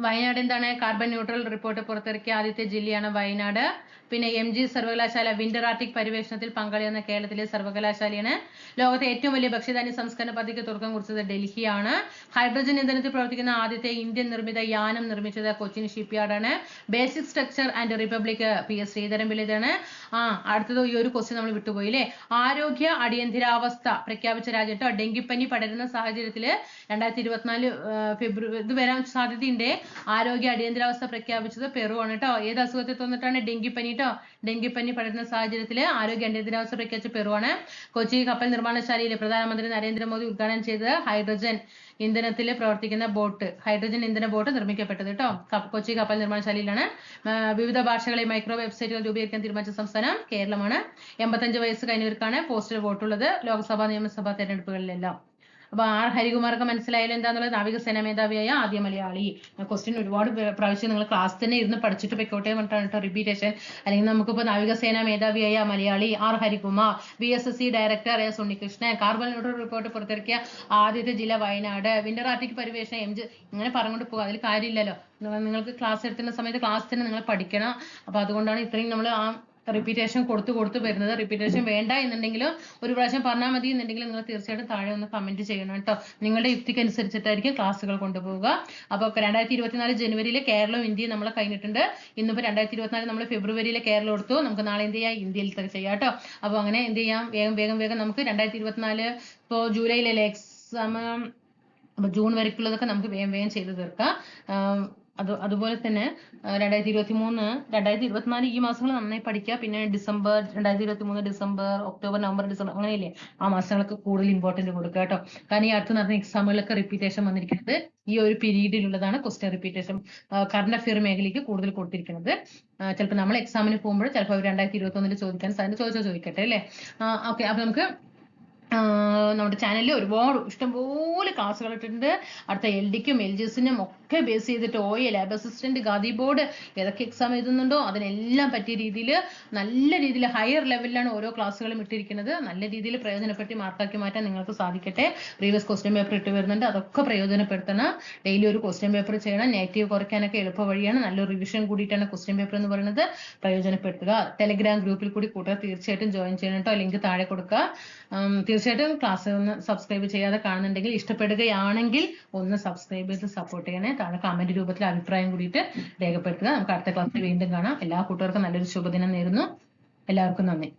വയനാട് എന്താണ്? കാർബൺ ന്യൂട്രൽ റിപ്പോർട്ട് പുറത്തിറക്കിയ ആദ്യത്തെ ജില്ലയാണ് വയനാട്. പിന്നെ MG സർവകലാശാല വിന്റർ ആർട്ടിക് പര്യവേഷണത്തിൽ പങ്കാളിയെന്ന കേരളത്തിലെ സർവകലാശാലയാണ്. ലോകത്തെ ഏറ്റവും വലിയ ഭക്ഷ്യധാന്യ സംസ്കരണ പദ്ധതിക്ക് തുടക്കം കുറിച്ചത് ഡൽഹിയാണ്. ഹൈഡ്രജൻ ഇന്ധനത്തിൽ പ്രവർത്തിക്കുന്ന ആദ്യത്തെ ഇന്ത്യൻ നിർമ്മിത യാനം നിർമ്മിച്ചത് കൊച്ചിൻ ഷിപ്പ്യാർഡാണ്. Basic structure and republic PS ശ്രീധരൻപിള്ളയാണ്. അടുത്തത് ഈ ഒരു ക്വസ്റ്റ്യൻ നമ്മൾ വിട്ടുപോയി അല്ലേ. ആരോഗ്യ അടിയന്തരാവസ്ഥ പ്രഖ്യാപിച്ച രാജ്യം കേട്ടോ. ഡെങ്കിപ്പനി പടരുന്ന സാഹചര്യത്തിൽ 2024 ഫെബ്രുവരി ഇത് വരാൻ സാധ്യതയുണ്ട്. ആരോഗ്യ അടിയന്തരാവസ്ഥ പ്രഖ്യാപിച്ചത് പെറു ആണ് കേട്ടോ. ഏത് അസുഖത്തെ തോന്നിട്ടാണ്? ഡെങ്കിപ്പനി കേട്ടോ. ഡെങ്കിപ്പനി പടരുന്ന സാഹചര്യത്തിൽ ആരോഗ്യ അടിയന്തരാവസ്ഥ പ്രഖ്യാപിച്ച പെറു ആണ്. കൊച്ചി കപ്പൽ നിർമ്മാണശാലയിൽ പ്രധാനമന്ത്രി നരേന്ദ്രമോദി ഉദ്ഘാടനം ചെയ്ത് ഹൈഡ്രജൻ ഇന്ധനത്തിൽ പ്രവർത്തിക്കുന്ന ഹൈഡ്രജൻ ഇന്ധന ബോട്ട് നിർമ്മിക്കപ്പെട്ടത് കേട്ടോ. കൊച്ചി കപ്പൽ നിർമ്മാണശാലയിലാണ്. വിവിധ ഭാഷകളിൽ മൈക്രോ വെബ്സൈറ്റുകൾ രൂപീകരിക്കാൻ തീരുമാനിച്ച സംസ്ഥാനം കേരളമാണ്. 85 വയസ്സ് കഴിഞ്ഞവർക്കാണ് പോസ്റ്റൽ വോട്ടുള്ളത് ലോക്സഭാ നിയമസഭാ തെരഞ്ഞെടുപ്പുകളിലെല്ലാം. അപ്പൊ ആർ ഹരികുമാർക്ക് മനസ്സിലായാലും എന്താന്നുള്ളത്? നാവികസേന മേധാവിയായ ആദ്യ മലയാളി. ക്വസ്റ്റ്യൻ ഒരുപാട് പ്രാവശ്യം നിങ്ങൾ ക്ലാസ് തന്നെ ഇരുന്ന് പഠിച്ചിട്ട് പൊയ്ക്കോട്ടെ പറഞ്ഞിട്ടാണ് കേട്ടോ റിപ്പീറ്റേഷൻ. അല്ലെങ്കിൽ നമുക്കിപ്പോ നാവികസേന മേധാവിയായ Malayali R Harikumar, VSSC director S Unnikrishnan, carbon neutral report പുറത്തിറക്കിയ ആദ്യത്തെ ജില്ല വയനാട്, വിന്റർ ആർട്ടിക് പര്യവേഷണം MG ഇങ്ങനെ പറഞ്ഞുകൊണ്ട് പോകുക. അതിൽ കാര്യമില്ലല്ലോ. നിങ്ങൾക്ക് ക്ലാസ് എടുക്കുന്ന സമയത്ത് ക്ലാസ് തന്നെ നിങ്ങൾ പഠിക്കണം. അപ്പൊ അതുകൊണ്ടാണ് ഇത്രയും നമ്മൾ റിപ്പീറ്റേഷൻ കൊടുത്ത് വരുന്നത്. റിപ്പീറ്റേഷൻ വേണ്ട എന്നുണ്ടെങ്കിലും ഒരു പ്രാവശ്യം പറഞ്ഞാൽ മതി എന്നുണ്ടെങ്കിൽ നിങ്ങൾ തീർച്ചയായിട്ടും താഴെ ഒന്ന് കമന്റ് ചെയ്യണം കേട്ടോ. നിങ്ങളുടെ യുക്തിക്ക് അനുസരിച്ചിട്ടായിരിക്കും ക്ലാസ്സുകൾ കൊണ്ടുപോവുക. അപ്പോൾ 2024 ജനുവരിയിൽ കേരളവും ഇന്ത്യയും നമ്മളെ കഴിഞ്ഞിട്ടുണ്ട്. ഇന്നിപ്പോൾ 2024 നമ്മൾ ഫെബ്രുവരിയിലെ കേരളം എടുത്തു. നമുക്ക് നാളെ എന്ത് ചെയ്യാം? ഇന്ത്യയിൽ ചെയ്യാം കേട്ടോ. അപ്പോൾ അങ്ങനെ എന്ത് ചെയ്യാം? വേഗം നമുക്ക് 2024 ഇപ്പോൾ ജൂലൈയിലെ എക്സാം, അപ്പോൾ ജൂൺ വരയ്ക്കുള്ളതൊക്കെ നമുക്ക് വേഗം ചെയ്ത് തീർക്കാം. അതുപോലെ തന്നെ 2023 2024 ഈ മാസങ്ങൾ നന്നായി പഠിക്കുക. പിന്നെ 2023 ഡിസംബർ, ഒക്ടോബർ, നവംബർ, ഡിസംബർ അങ്ങനെയില്ലേ, ആ മാസങ്ങൾക്ക് കൂടുതൽ ഇമ്പോർട്ടന്റ് കൊടുക്കുക കേട്ടോ. കാരണം ഈ അടുത്ത് നടന്ന എക്സാമുകളിലൊക്കെ റിപ്പീറ്റേഷൻ വന്നിരിക്കുന്നത് ഈ ഒരു പീരീഡിലുള്ളതാണ്. ക്വസ്റ്റ്യൻ റിപ്പീറ്റേഷൻ കറണ്ട് അഫെയർ മേഖലയ്ക്ക് കൂടുതൽ കൊടുത്തിരിക്കുന്നത്. ചിലപ്പോൾ നമ്മൾ എക്സാമിന് പോകുമ്പോൾ ചിലപ്പോൾ 2021 ചോദിക്കാൻ സാധ്യത ചോദിക്കട്ടെ അല്ലേ. ഓക്കെ. അപ്പൊ നമുക്ക് നമ്മുടെ ചാനലിൽ ഒരുപാട് ഇഷ്ടംപോലെ ക്ലാസ്സുകൾ ഇട്ടിട്ടുണ്ട്. അടുത്ത LDക്കും LGSനും ഒക്കെ ബേസ് ചെയ്തിട്ട് OA, lab assistant, Khadi board ഏതൊക്കെ എക്സാം എഴുതുന്നുണ്ടോ അതിനെല്ലാം പറ്റിയ രീതിയിൽ നല്ല രീതിയിൽ ഹയർ ലെവലിലാണ് ഓരോ ക്ലാസ്സുകളും ഇട്ടിരിക്കുന്നത്. നല്ല രീതിയിൽ പ്രയോജനപ്പെടുത്തി മാർക്കാക്കി മാറ്റാൻ നിങ്ങൾക്ക് സാധിക്കട്ടെ. പ്രീവിയസ് ക്വസ്റ്റ്യൻ പേപ്പർ ഇട്ട് വരുന്നുണ്ട്. അതൊക്കെ പ്രയോജനപ്പെടുത്തണം. ഡെയിലി ഒരു ക്വസ്റ്റ്യൻ പേപ്പർ ചെയ്യണം. നെഗറ്റീവ് കുറയ്ക്കാനൊക്കെ എളുപ്പ വഴിയാണ്. നല്ലൊരു റിവിഷൻ കൂടിയിട്ടാണ് ക്വസ്റ്റ്യൻ പേപ്പർ എന്ന് പറയുന്നത്. പ്രയോജനപ്പെടുത്തുക. ടെലിഗ്രാം ഗ്രൂപ്പിൽ കൂടി കൂട്ടുക. തീർച്ചയായിട്ടും ജോയിൻ ചെയ്യണം കേട്ടോ. ലിങ്ക് താഴെ കൊടുക്കുക. തീർച്ചയായിട്ടും ക്ലാസ് ഒന്ന് സബ്സ്ക്രൈബ് ചെയ്യാതെ കാണുന്നുണ്ടെങ്കിൽ, ഇഷ്ടപ്പെടുകയാണെങ്കിൽ ഒന്ന് സബ്സ്ക്രൈബ് ചെയ്ത് സപ്പോർട്ട് ചെയ്യണേ. താഴെ കമന്റ് രൂപത്തിൽ അഭിപ്രായം കൂടിയിട്ട് രേഖപ്പെടുത്തുക. നമുക്ക് അടുത്ത ക്ലാസ്സിൽ വീണ്ടും കാണാം. എല്ലാ കൂട്ടുകാർക്കും നല്ലൊരു ശുഭദിനം നേരുന്നു. എല്ലാവർക്കും നന്ദി.